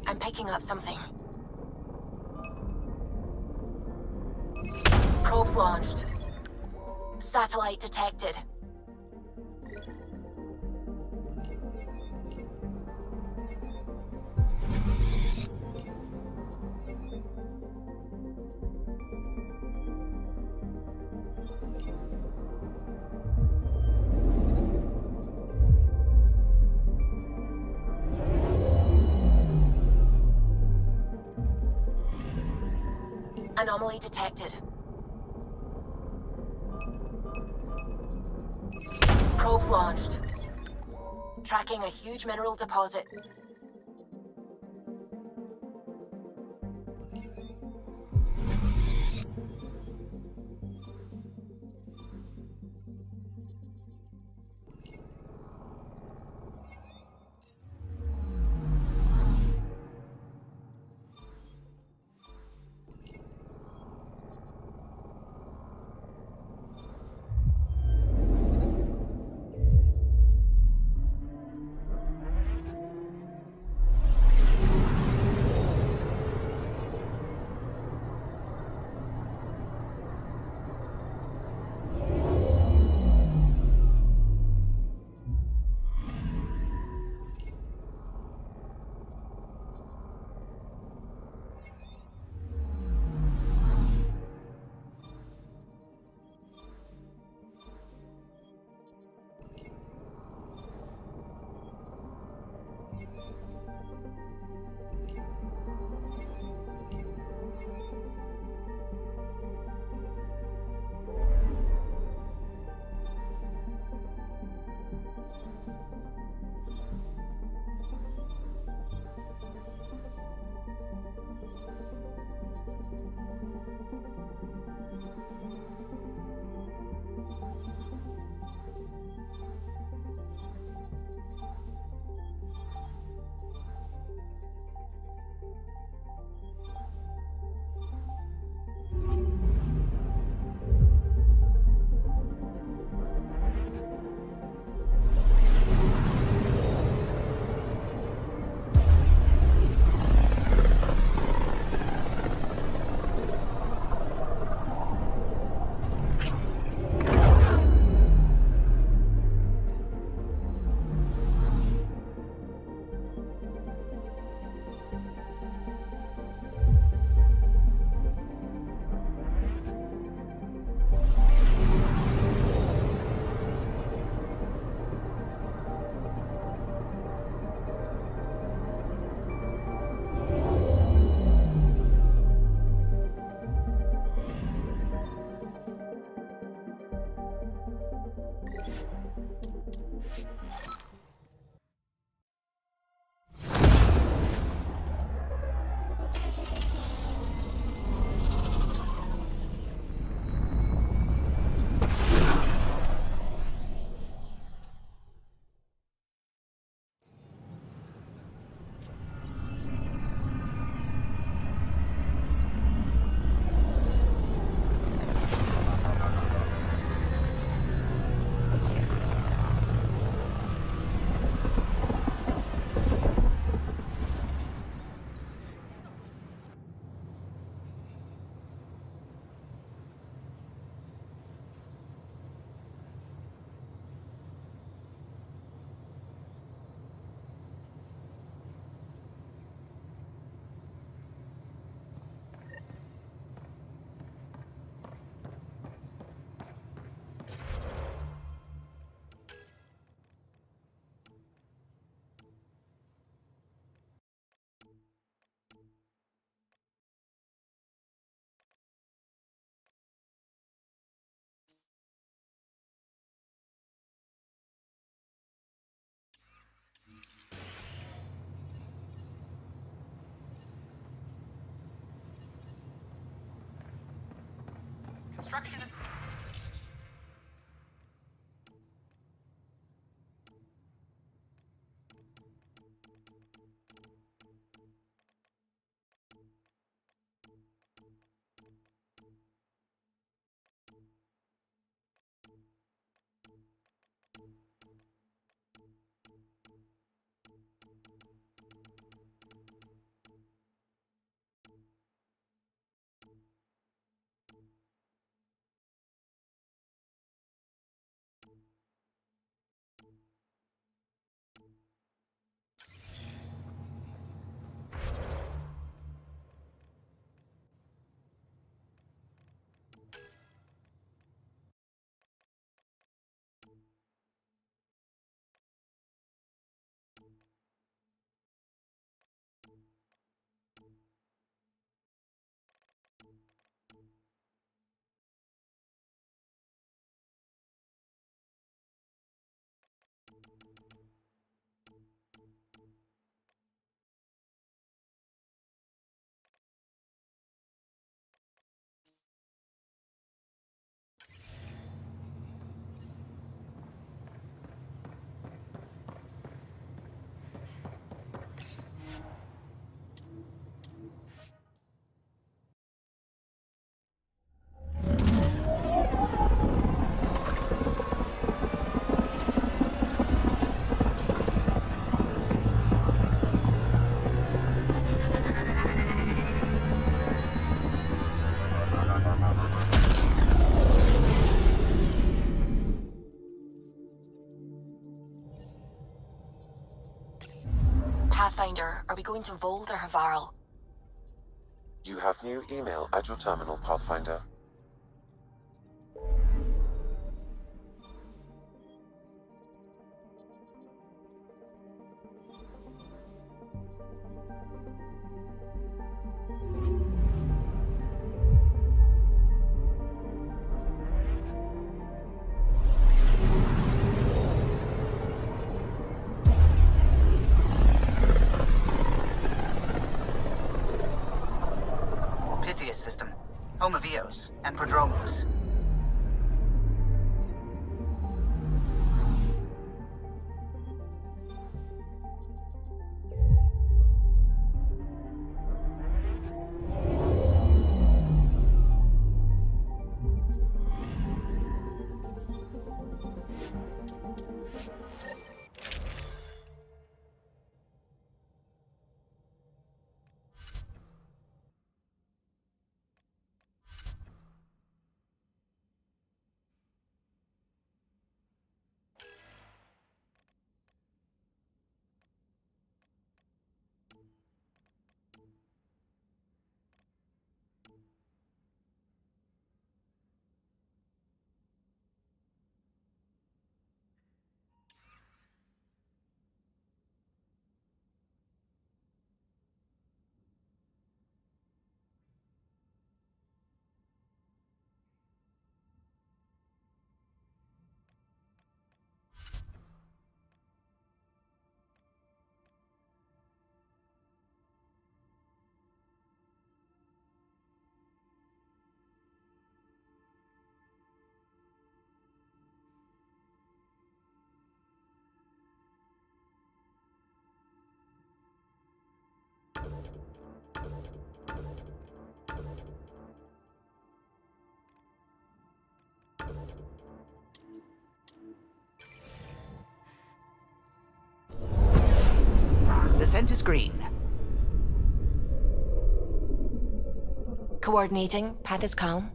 I'm picking up something. Probes launched. Satellite detected. Anomaly detected. Probes launched. Tracking a huge mineral deposit. construction. Pathfinder, are we going to Vold or Havarl? You have new email at your terminal, Pathfinder. Pythias system, home of Eos and Prodromos. Descent is green. Coordinating, path is calm.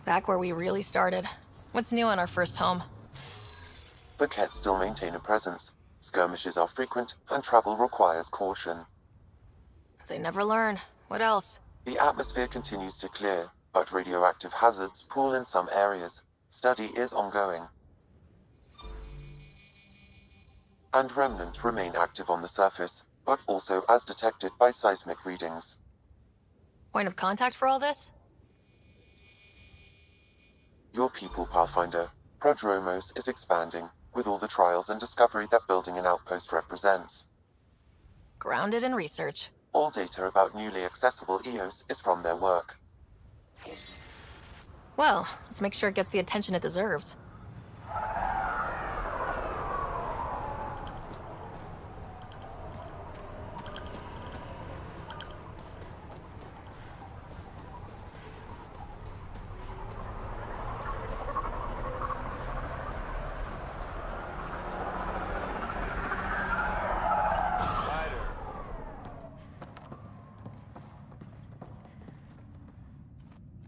Back where we really started. What's new on our first home? The Kett still maintain a presence. Skirmishes are frequent, and travel requires caution. They never learn. What else? The atmosphere continues to clear, but radioactive hazards pool in some areas. Study is ongoing. and remnant remain active on the surface, but also as detected by seismic readings. Point of contact for all this? Your people, Pathfinder. Prodromos is expanding, with all the trials and discovery that building an outpost represents. Grounded in research. All data about newly accessible EOS is from their work. Well, let's make sure it gets the attention it deserves.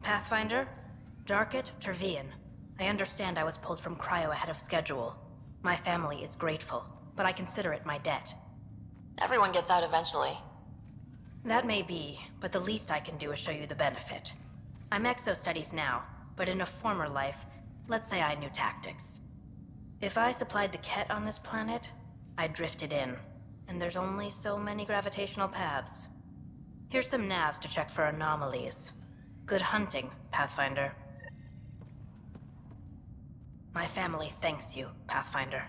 Pathfinder? Darket Tervian. I understand I was pulled from cryo ahead of schedule. My family is grateful, but I consider it my debt. Everyone gets out eventually. That may be, but the least I can do is show you the benefit. I'm exo-studies now, but in a former life, let's say I knew tactics. If I supplied the Ket on this planet, I drifted in, and there's only so many gravitational paths. Here's some navs to check for anomalies. Good hunting, Pathfinder. My family thanks you, Pathfinder.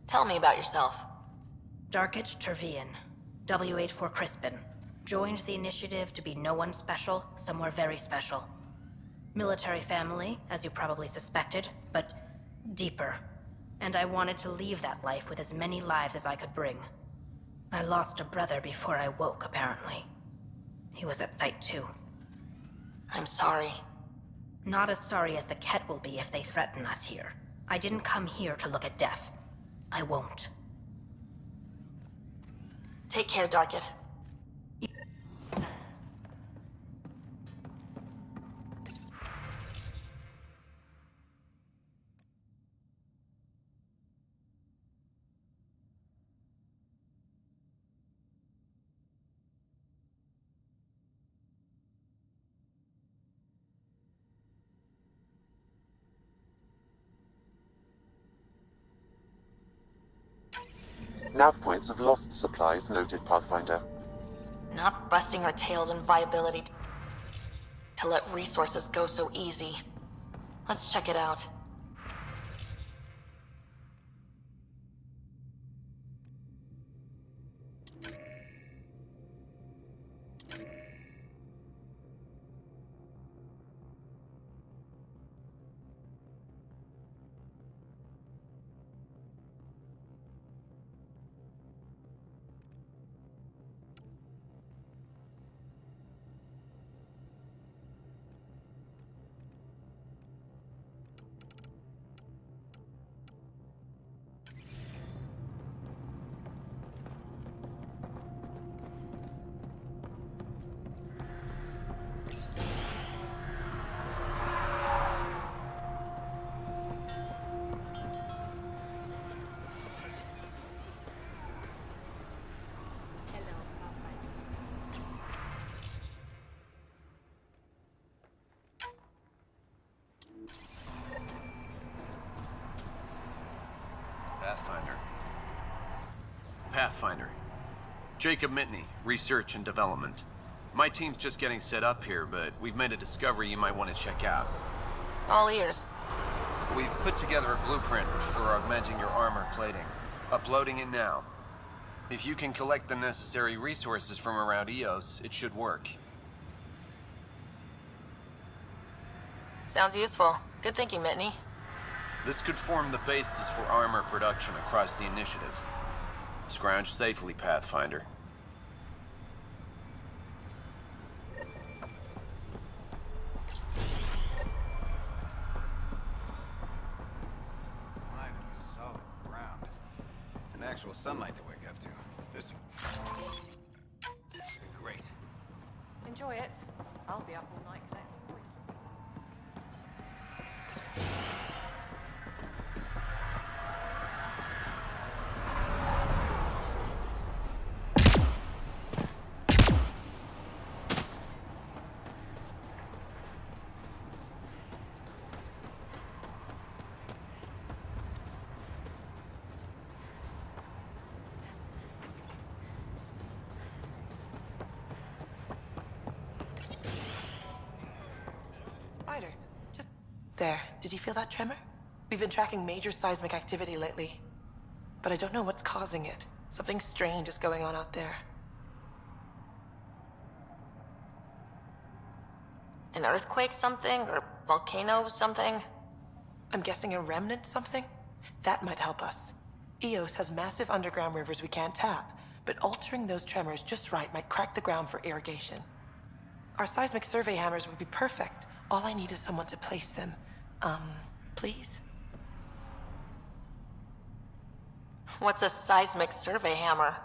Tell me about yourself. Darket Tervian, W84 Crispin. Joined the initiative to be no one special, somewhere very special. Military family, as you probably suspected, but deeper. And I wanted to leave that life with as many lives as I could bring. I lost a brother before I woke, apparently. He was at Site 2. I'm sorry. Not as sorry as the Ket will be if they threaten us here. I didn't come here to look at death. I won't. Take care, Darket. Nav points of lost supplies noted, Pathfinder. Not busting our tails on viability to let resources go so easy. Let's check it out. Pathfinder. Jacob Mitney, Research and Development. My team's just getting set up here, but we've made a discovery you might want to check out. All ears. We've put together a blueprint for augmenting your armor plating. Uploading it now. If you can collect the necessary resources from around EOS, it should work. Sounds useful. Good thinking, Mitney. This could form the basis for armor production across the initiative. Scrounge safely, Pathfinder. Finally, solid ground. And actual sunlight to wake up to. This is great. Enjoy it. I'll be up all night connecting voice. there. Did you feel that tremor? We've been tracking major seismic activity lately, but I don't know what's causing it. Something strange is going on out there. An earthquake something? Or volcano something? I'm guessing a remnant something? That might help us. Eos has massive underground rivers we can't tap, but altering those tremors just right might crack the ground for irrigation. Our seismic survey hammers would be perfect. All I need is someone to place them. Please? What's a seismic survey hammer?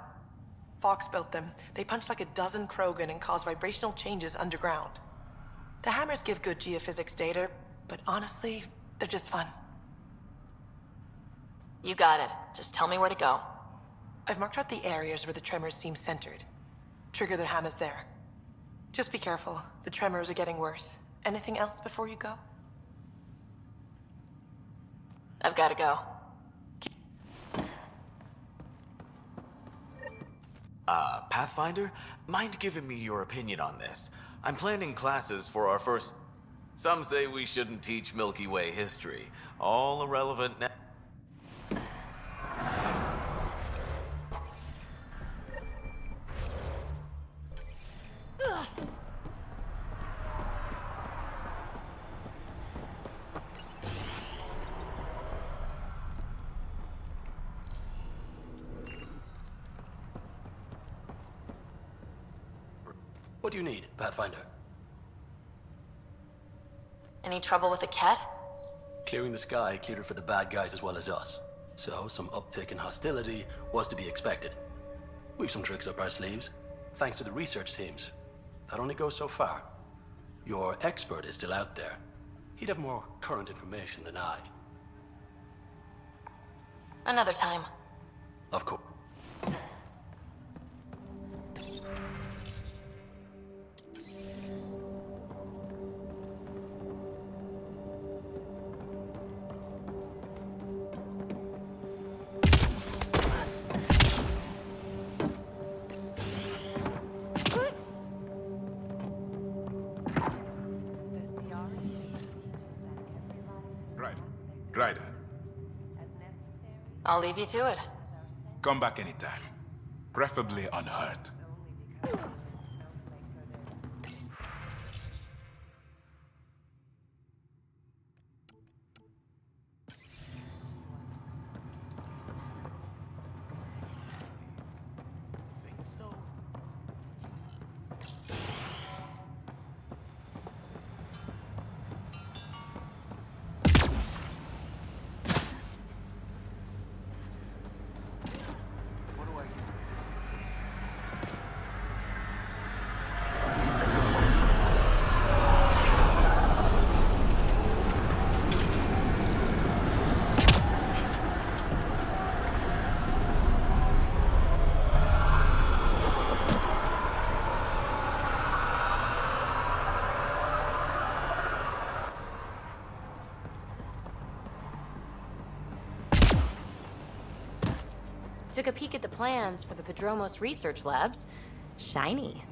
Fox built them. They punch like a dozen Krogan and cause vibrational changes underground. The hammers give good geophysics data, but honestly, they're just fun. You got it. Just tell me where to go. I've marked out the areas where the tremors seem centered. Trigger the hammers there. Just be careful. The tremors are getting worse. Anything else before you go? I've got to go. Pathfinder? Mind giving me your opinion on this? I'm planning classes for our first... Some say we shouldn't teach Milky Way history. All irrelevant now. What do you need, Pathfinder? Any trouble with the cat? Clearing the sky cleared it for the bad guys as well as us. So some uptick in hostility was to be expected. We've some tricks up our sleeves, thanks to the research teams. That only goes so far. Your expert is still out there. He'd have more current information than I. Another time. Of course. Ryder, I'll leave you to it. come back anytime. Preferably unhurt. Took a peek at the plans for the Padromos research labs. Shiny.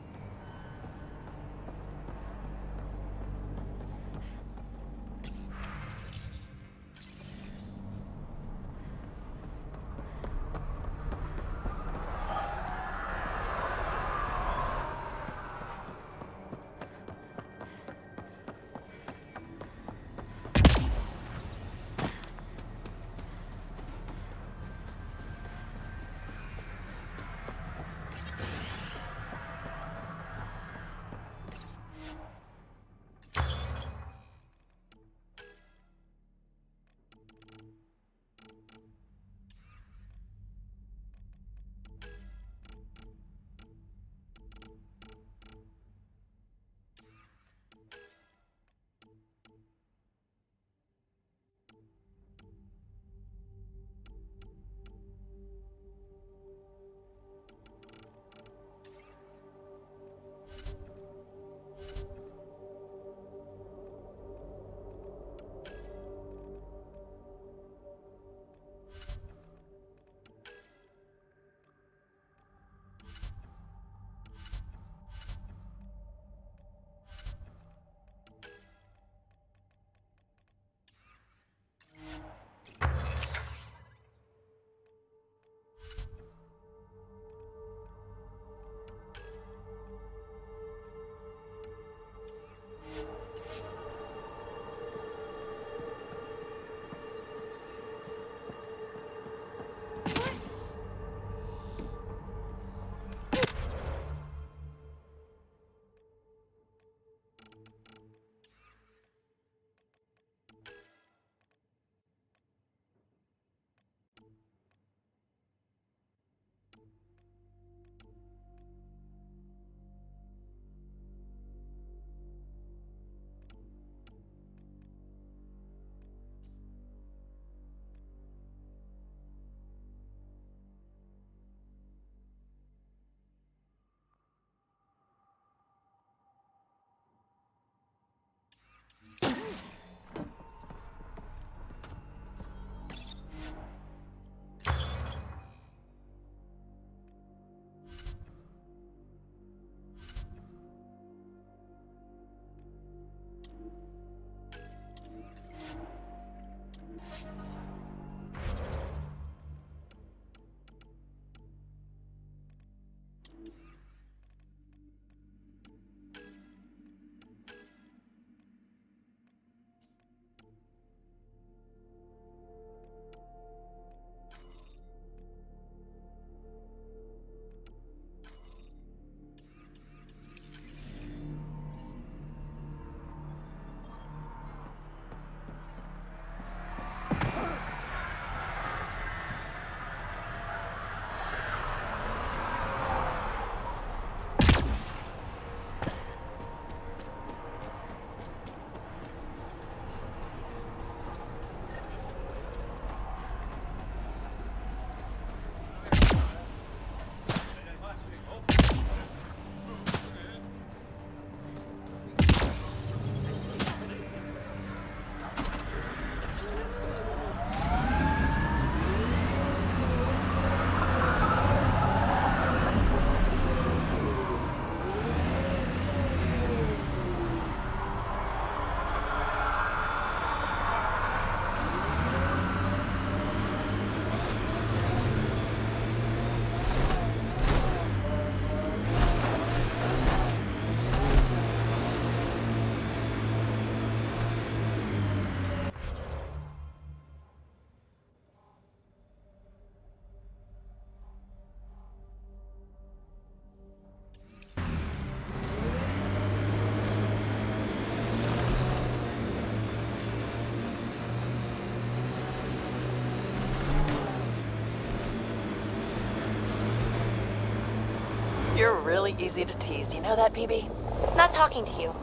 You're really easy to tease. You know that, BB? Not talking to you.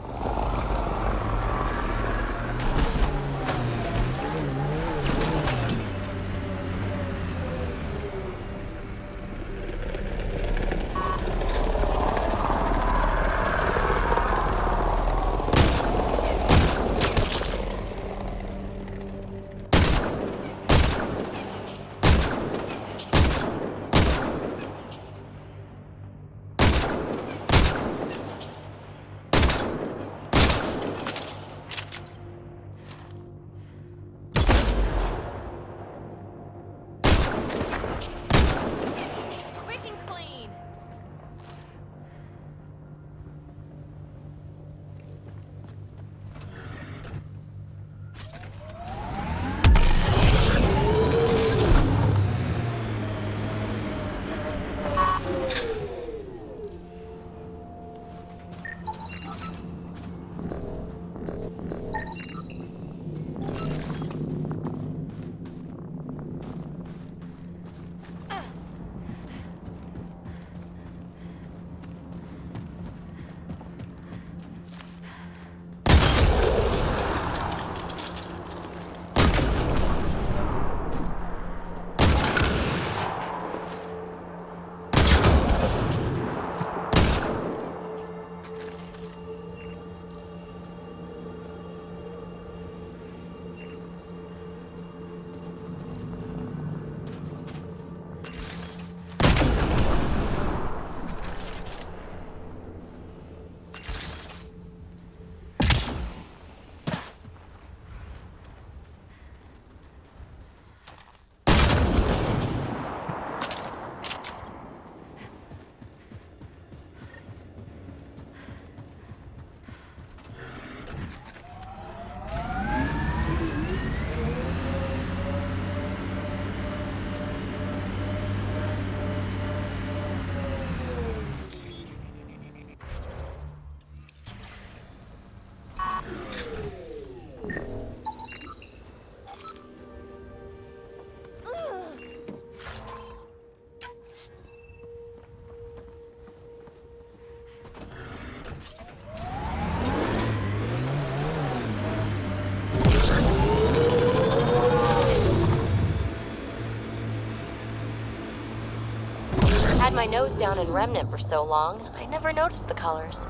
Had my nose down in Remnant for so long, I never noticed the colors.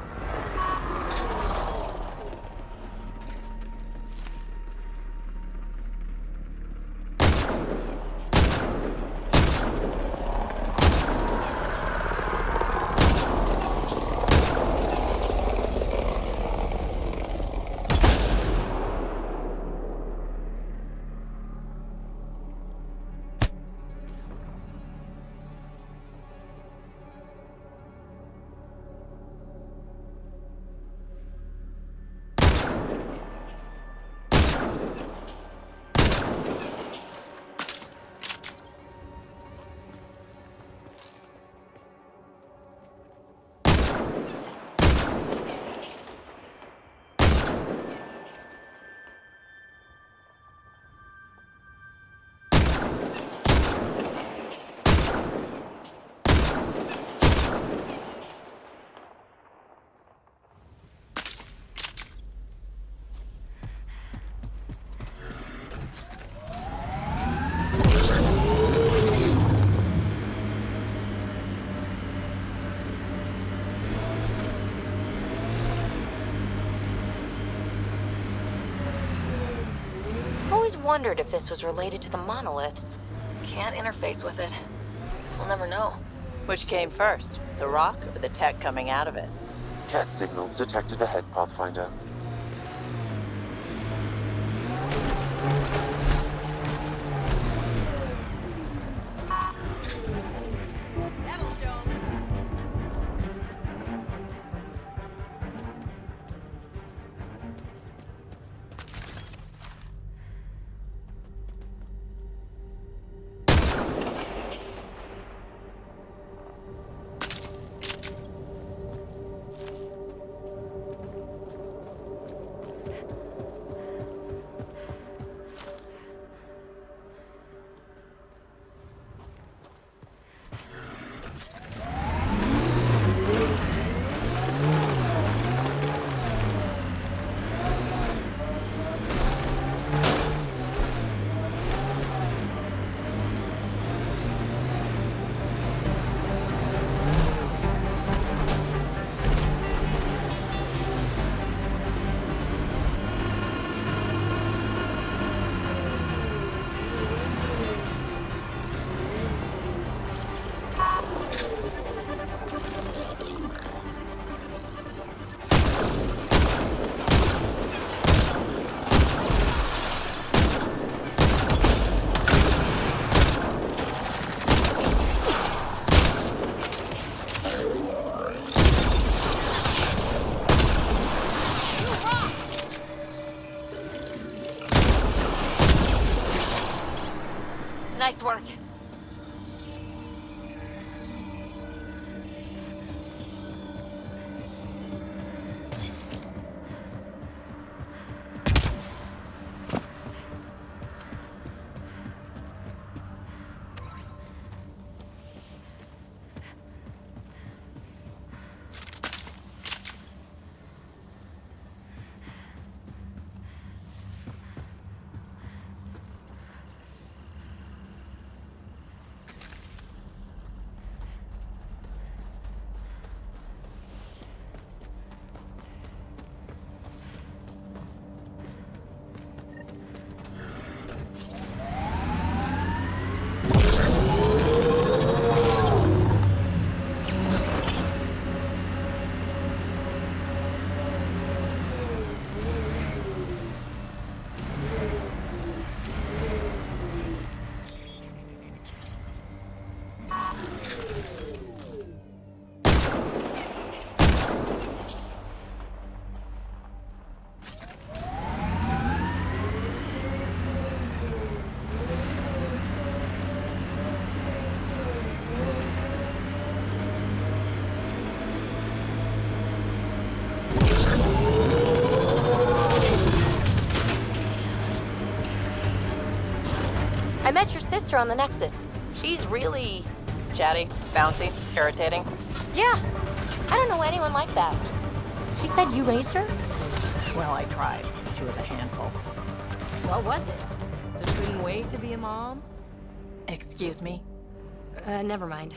Always wondered if this was related to the monoliths. Can't interface with it. Guess we'll never know. Which came first, the rock or the tech coming out of it? Cat signals detected ahead, Pathfinder. her on the Nexus. She's really... Chatty, bouncy, irritating. Yeah. I don't know anyone like that. She said you raised her? Well, I tried. She was a handful. What was it? Just couldn't wait to be a mom? Excuse me? Never mind.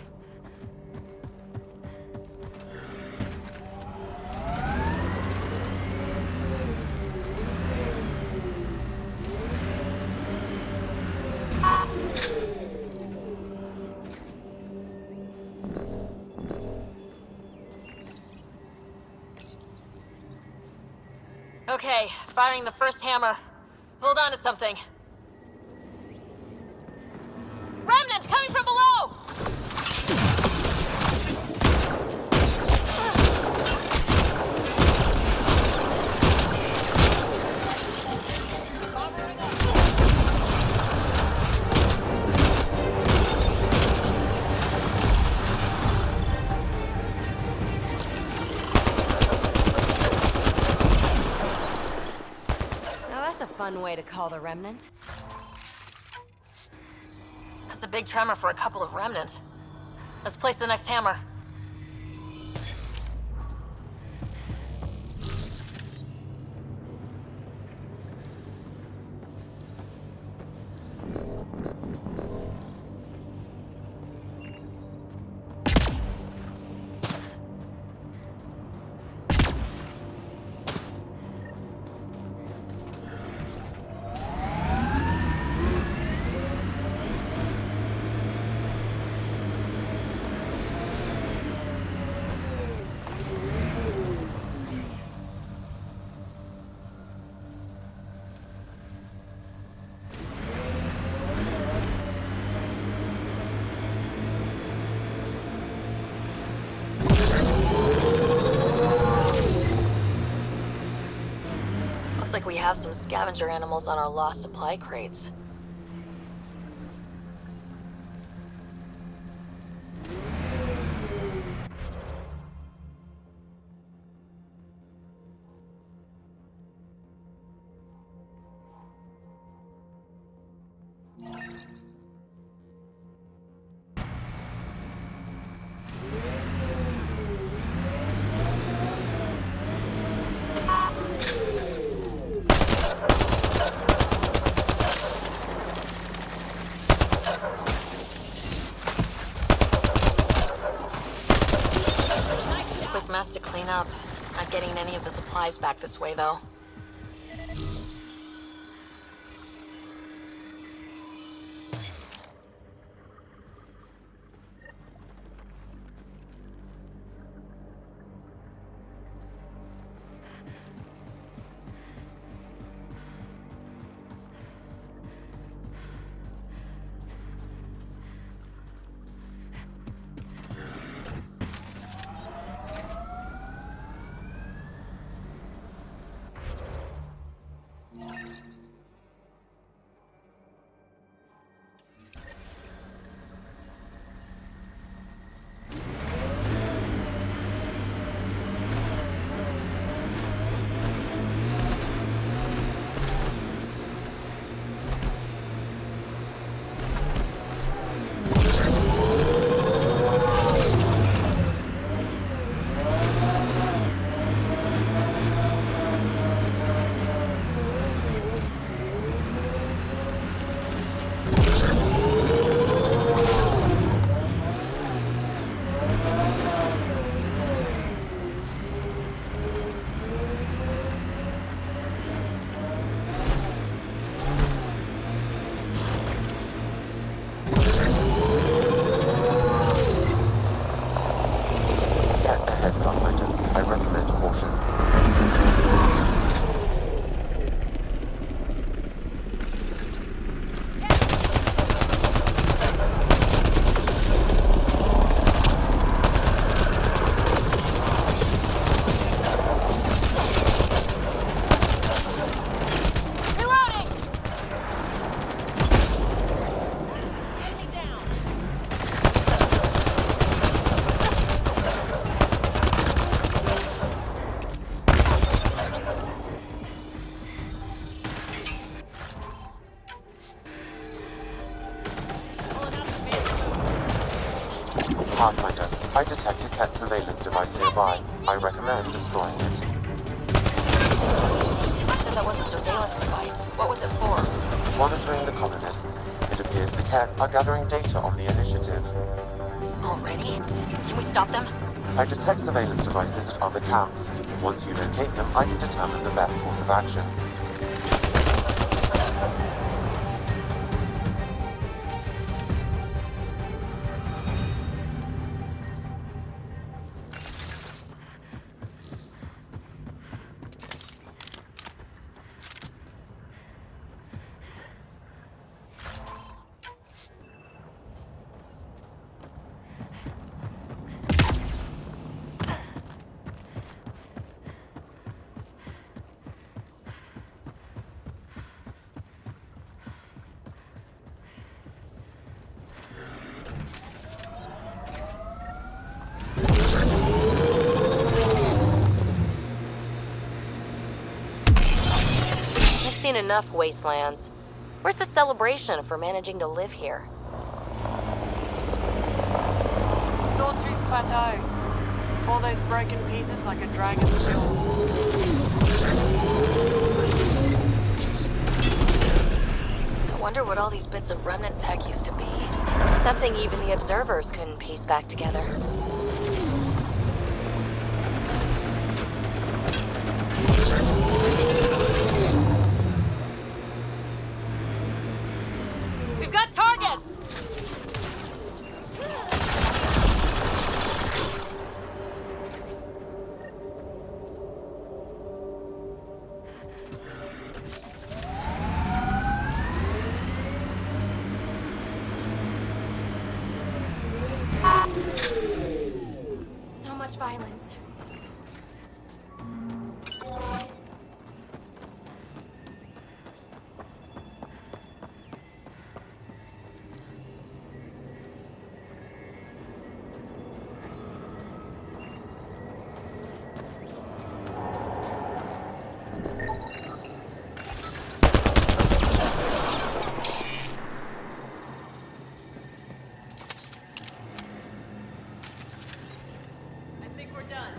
Okay, firing the first hammer. Hold on to something. Remnant coming from below! Now that's a fun way to call the Remnant. That's a big tremor for a couple of Remnant. Let's place the next hammer. Looks like we have some scavenger animals on our lost supply crates. Quick mess to clean up. Not getting any of the supplies back this way, though. Pathfinder, I detect a Ket surveillance device nearby. I recommend destroying it. You said that was a surveillance device. What was it for? Monitoring the colonists. It appears the Ket are gathering data on the initiative. Already? Can we stop them? I detect surveillance devices at other camps. Once you locate them, I can determine the best course of action. I've seen enough wastelands. Where's the celebration for managing to live here? Sawtooth Plateau. All those broken pieces like a dragon's jaw. I wonder what all these bits of remnant tech used to be. Something even the observers couldn't piece back together. We've got targets! So much violence. I think we're done.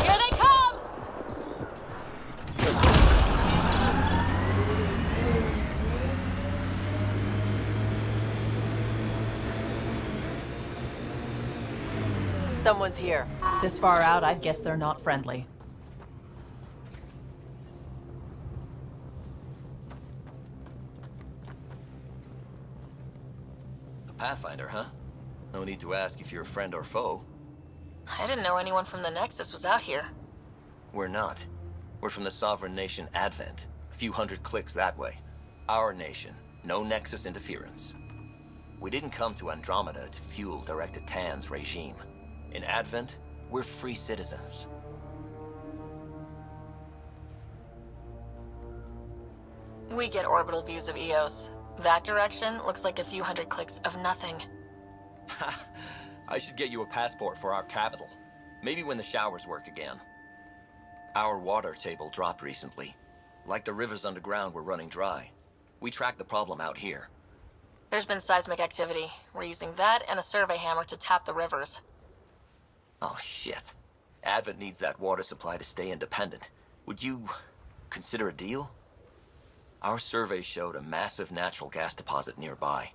Here they come! Someone's here. This far out, I'd guess they're not friendly. A Pathfinder, huh? No need to ask if you're a friend or foe. I didn't know anyone from the Nexus was out here. We're not. We're from the sovereign nation Advent. A few hundred clicks that way. Our nation. No Nexus interference. We didn't come to Andromeda to fuel Director Tan's regime. In Advent, we're free citizens. We get orbital views of Eos. That direction looks like a few hundred clicks of nothing. I should get you a passport for our capital. Maybe when the showers work again. Our water table dropped recently. Like the rivers underground were running dry. We tracked the problem out here. There's been seismic activity. We're using that and a survey hammer to tap the rivers. Oh, shit. Advent needs that water supply to stay independent. Would you consider a deal? Our survey showed a massive natural gas deposit nearby.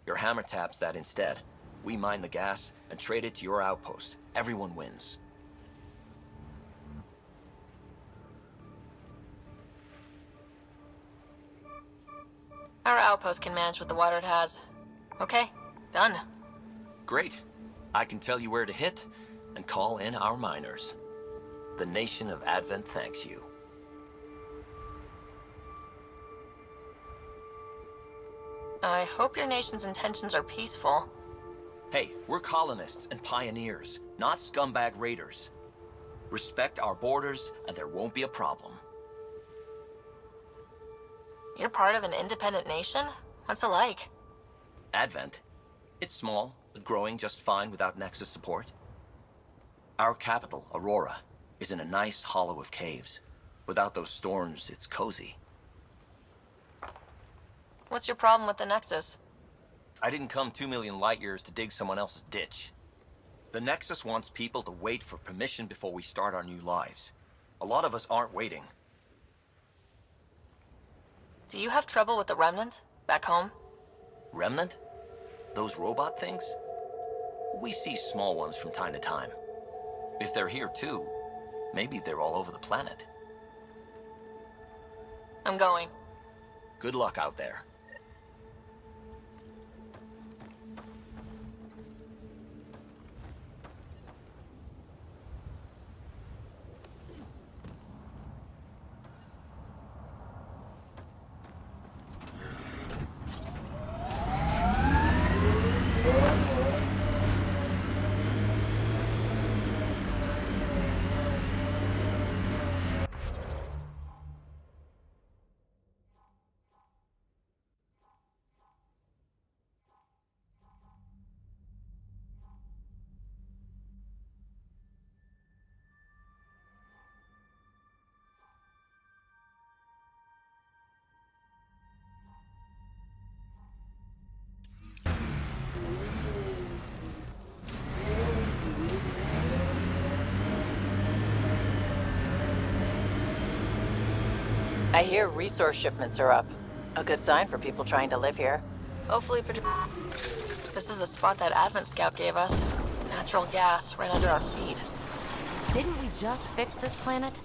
Your hammer taps that instead. We mine the gas and trade it to your outpost. Everyone wins. Our outpost can manage with the water it has. Okay, done. Great. I can tell you where to hit and call in our miners. The nation of Advent thanks you. I hope your nation's intentions are peaceful. Hey, we're colonists and pioneers, not scumbag raiders. Respect our borders and there won't be a problem. You're part of an independent nation? What's it like? Advent. It's small, but growing just fine without Nexus support. Our capital, Aurora, is in a nice hollow of caves. Without those storms, it's cozy. What's your problem with the Nexus? I didn't come 2 million light years to dig someone else's ditch. The Nexus wants people to wait for permission before we start our new lives. A lot of us aren't waiting. Do you have trouble with the Remnant? Back home? Remnant? Those robot things? We see small ones from time to time. If they're here too, maybe they're all over the planet. I'm going. Good luck out there. I hear resource shipments are up. A good sign for people trying to live here. Hopefully, this is the spot that Advent Scout gave us. Natural gas right under our feet. Didn't we just fix this planet?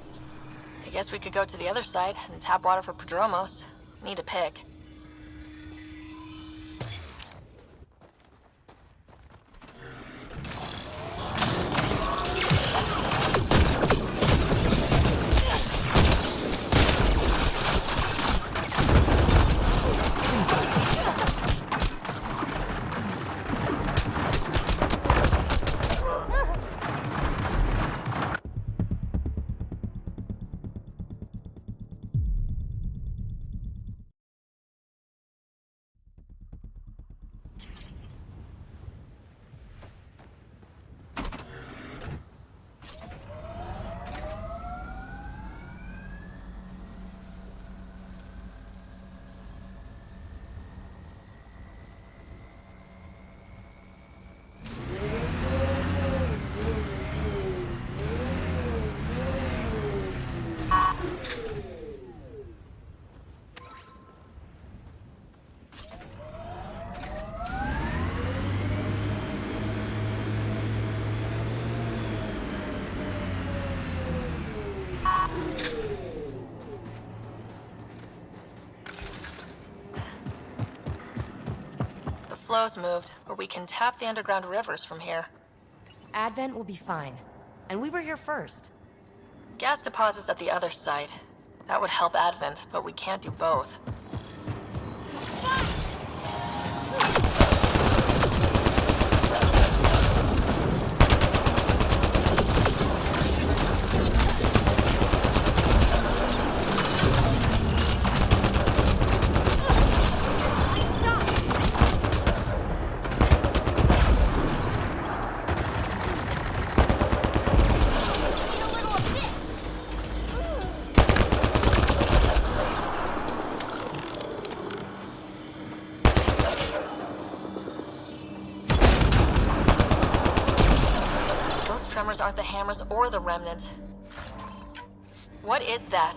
I guess we could go to the other side and tap water for Prodromos. Need to pick. Flow's moved, but we can tap the underground rivers from here. Advent will be fine. And we were here first. Gas deposits at the other side. That would help Advent, but we can't do both. Aren't the hammers or the Remnant. What is that?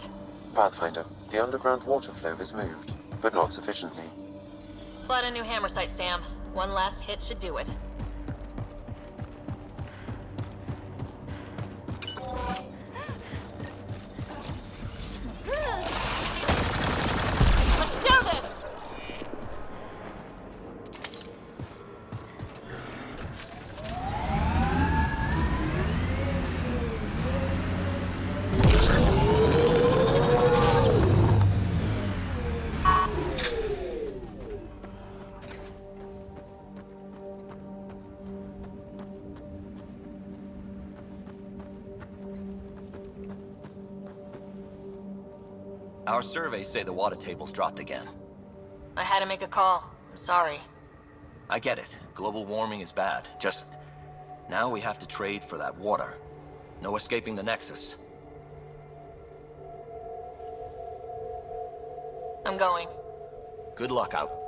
Pathfinder, the underground water flow is moved, but not sufficiently. Flood a new hammer site, Sam. One last hit should do it. Let's do this! Our surveys say the water table's dropped again. I had to make a call. I'm sorry. I get it. Global warming is bad. Just... now we have to trade for that water. No escaping the Nexus. I'm going. Good luck out.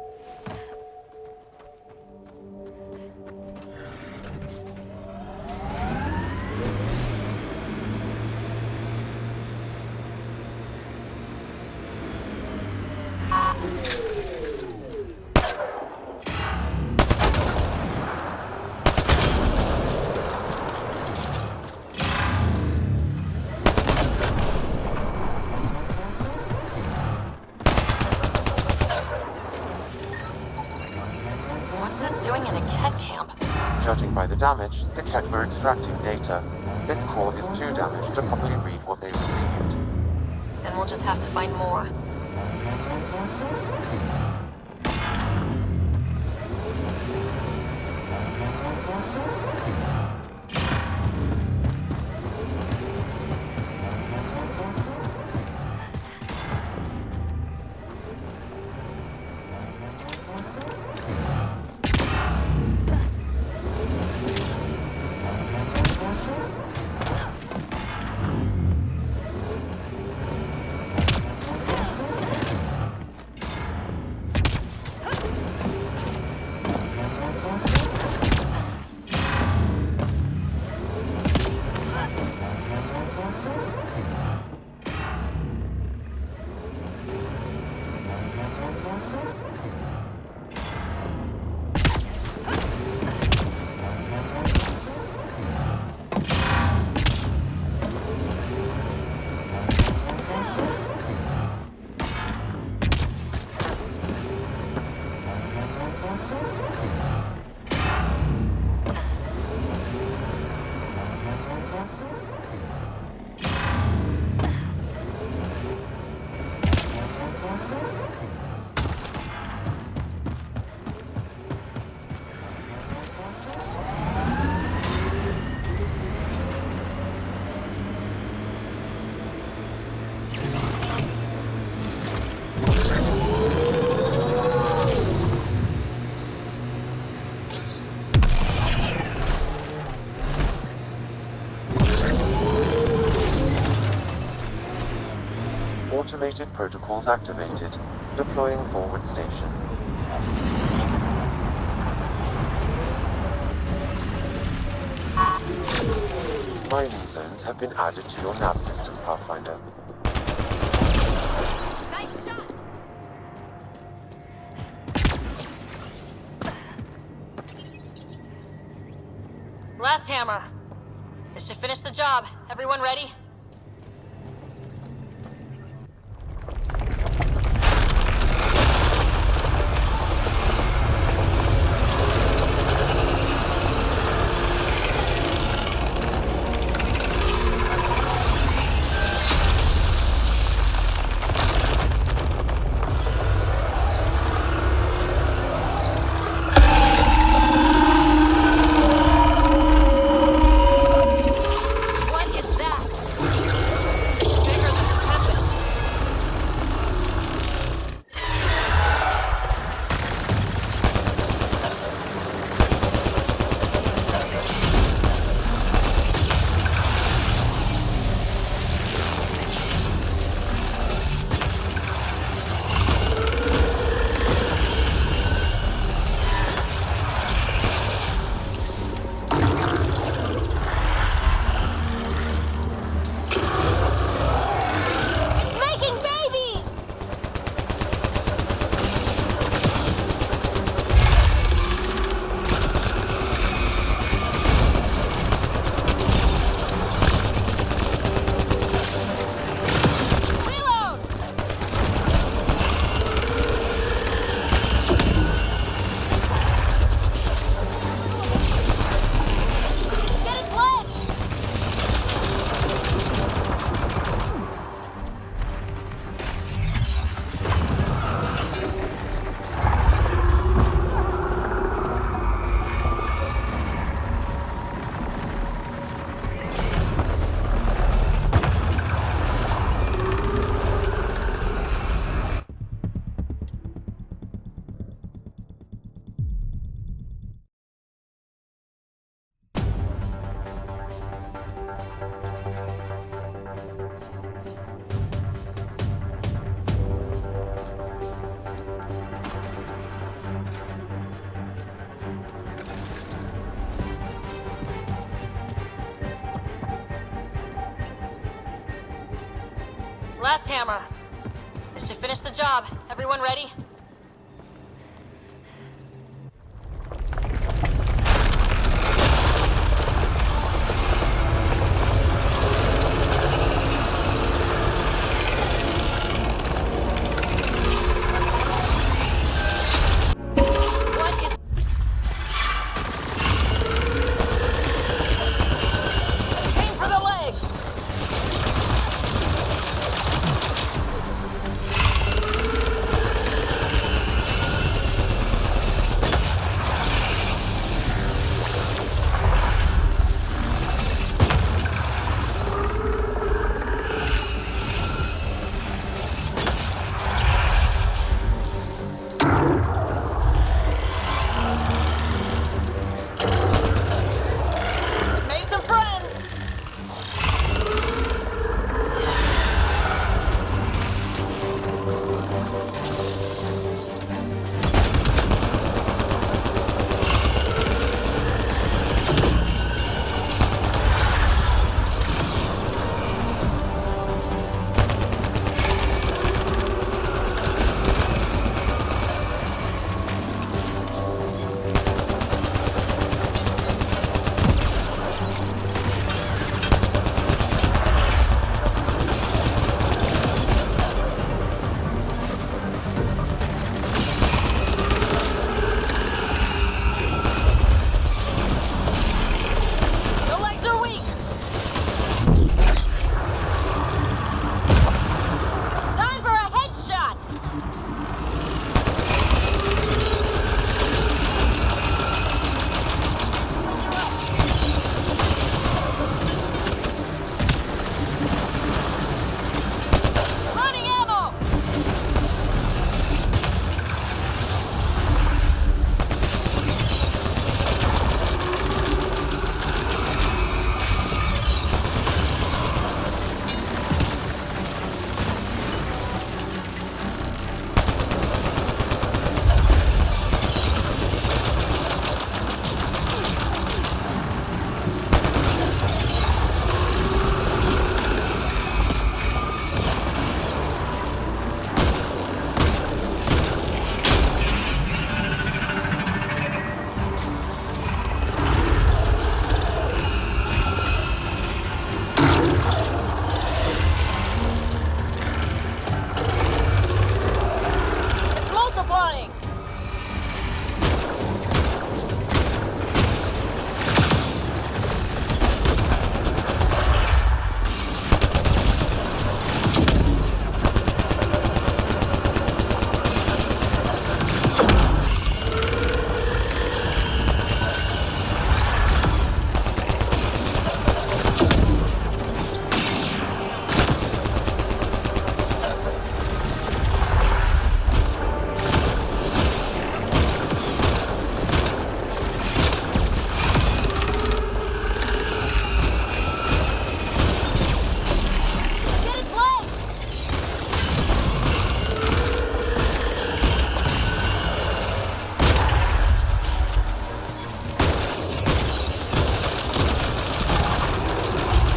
What's this doing in a Ket camp? Judging by the damage, the Ket were extracting data. This core is too damaged to properly read what they received. Then we'll just have to find more. Automated protocols activated. Deploying forward station. Mining zones have been added to your nav system, Pathfinder. Last hammer. This should finish the job. Everyone ready? What is that? Last hammer. This should finish the job. Everyone ready? Aim for the legs! Made some friends! The legs are weak! Time for a headshot! Running ammo! It's multiplying! Get its legs!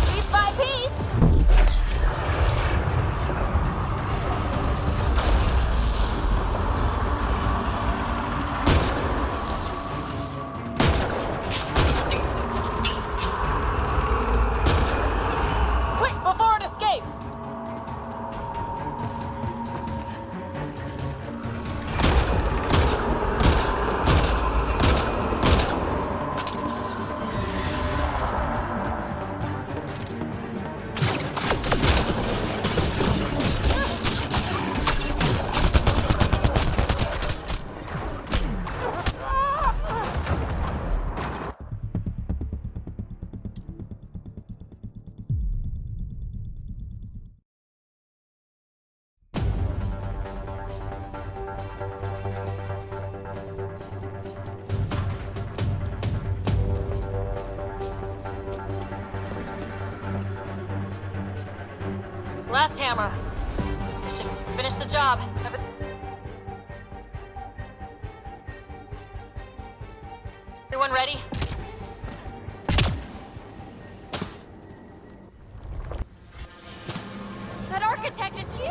Piece by piece! Quick, before it escapes! Last hammer. This should finish the job. Everyone ready? That architect is here!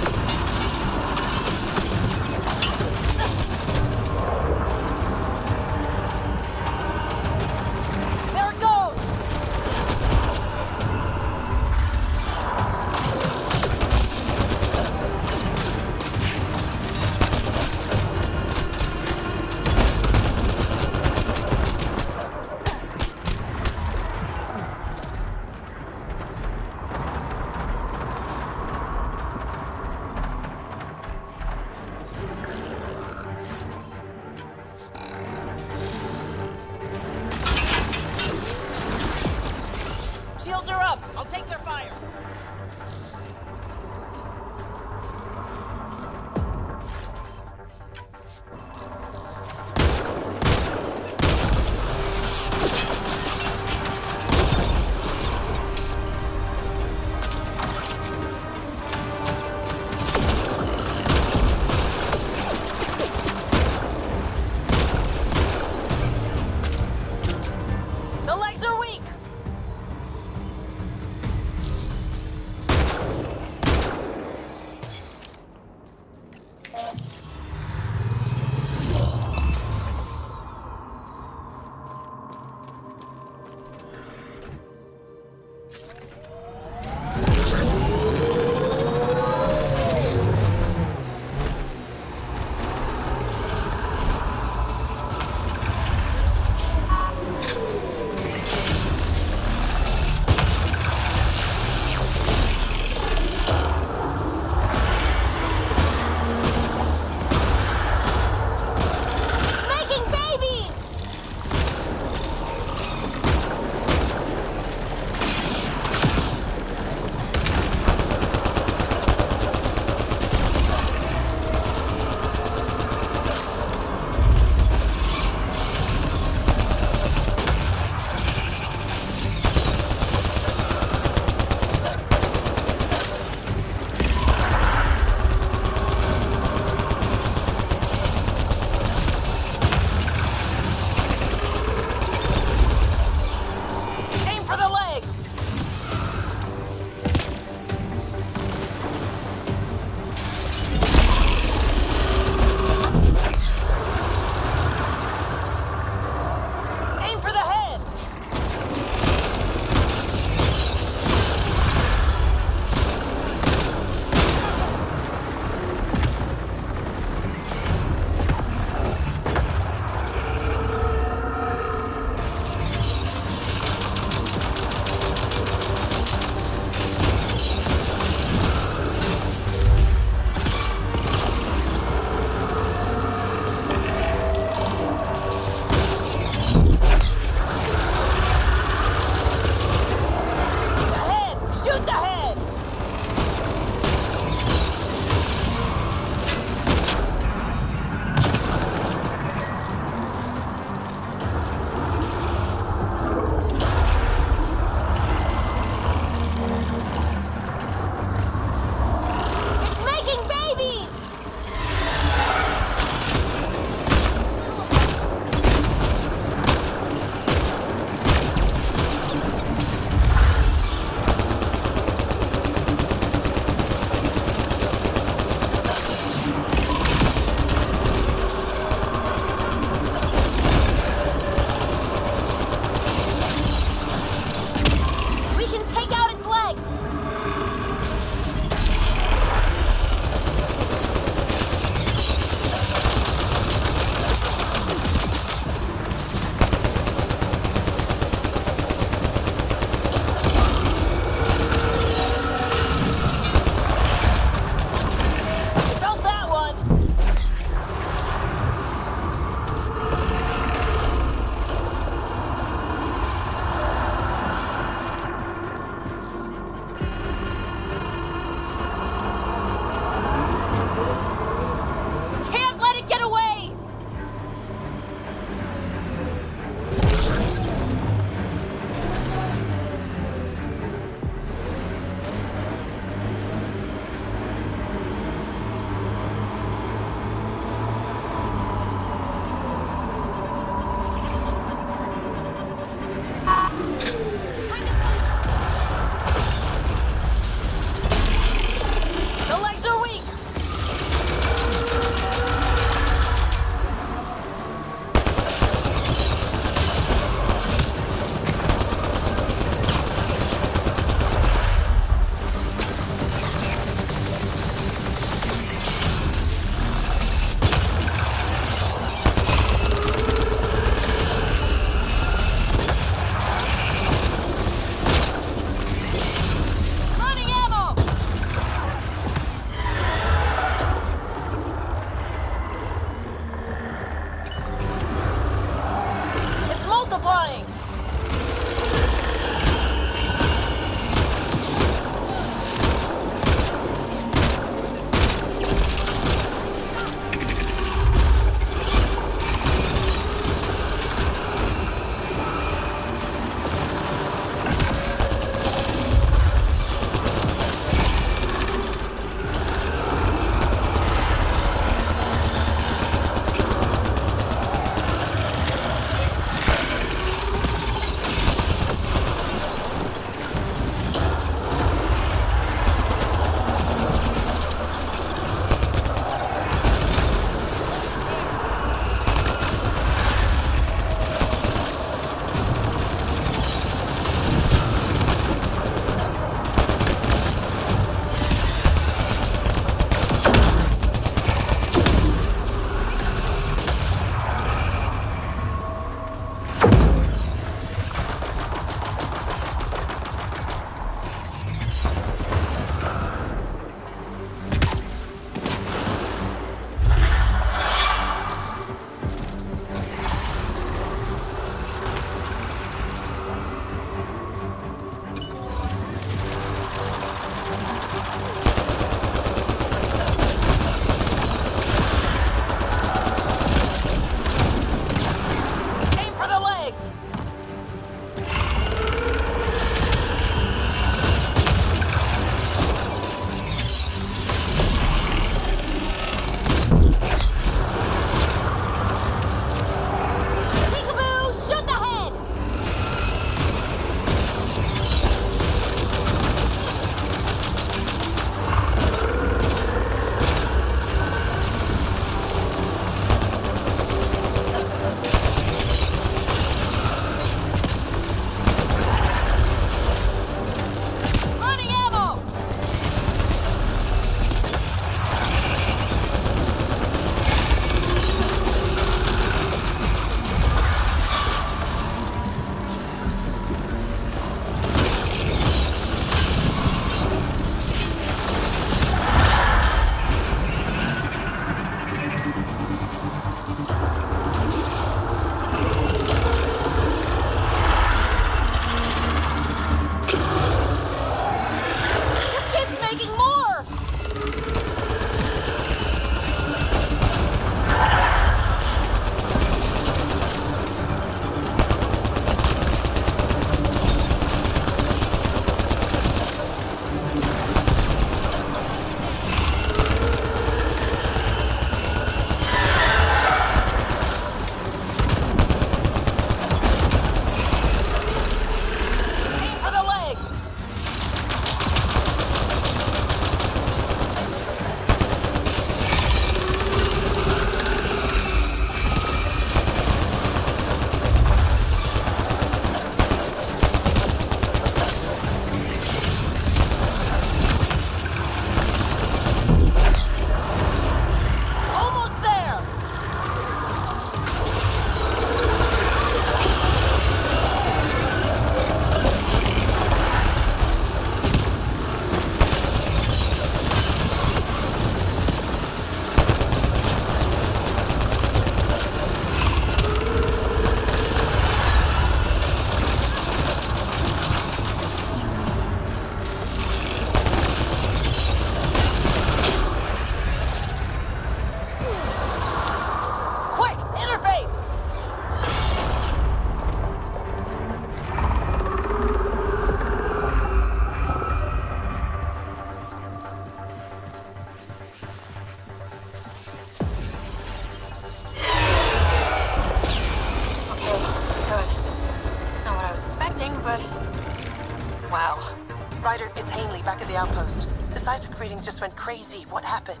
seismic readings just went crazy. What happened?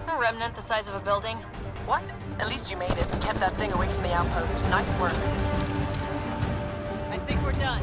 A remnant the size of a building. What? At least you made it and kept that thing away from the outpost. Nice work. I think we're done.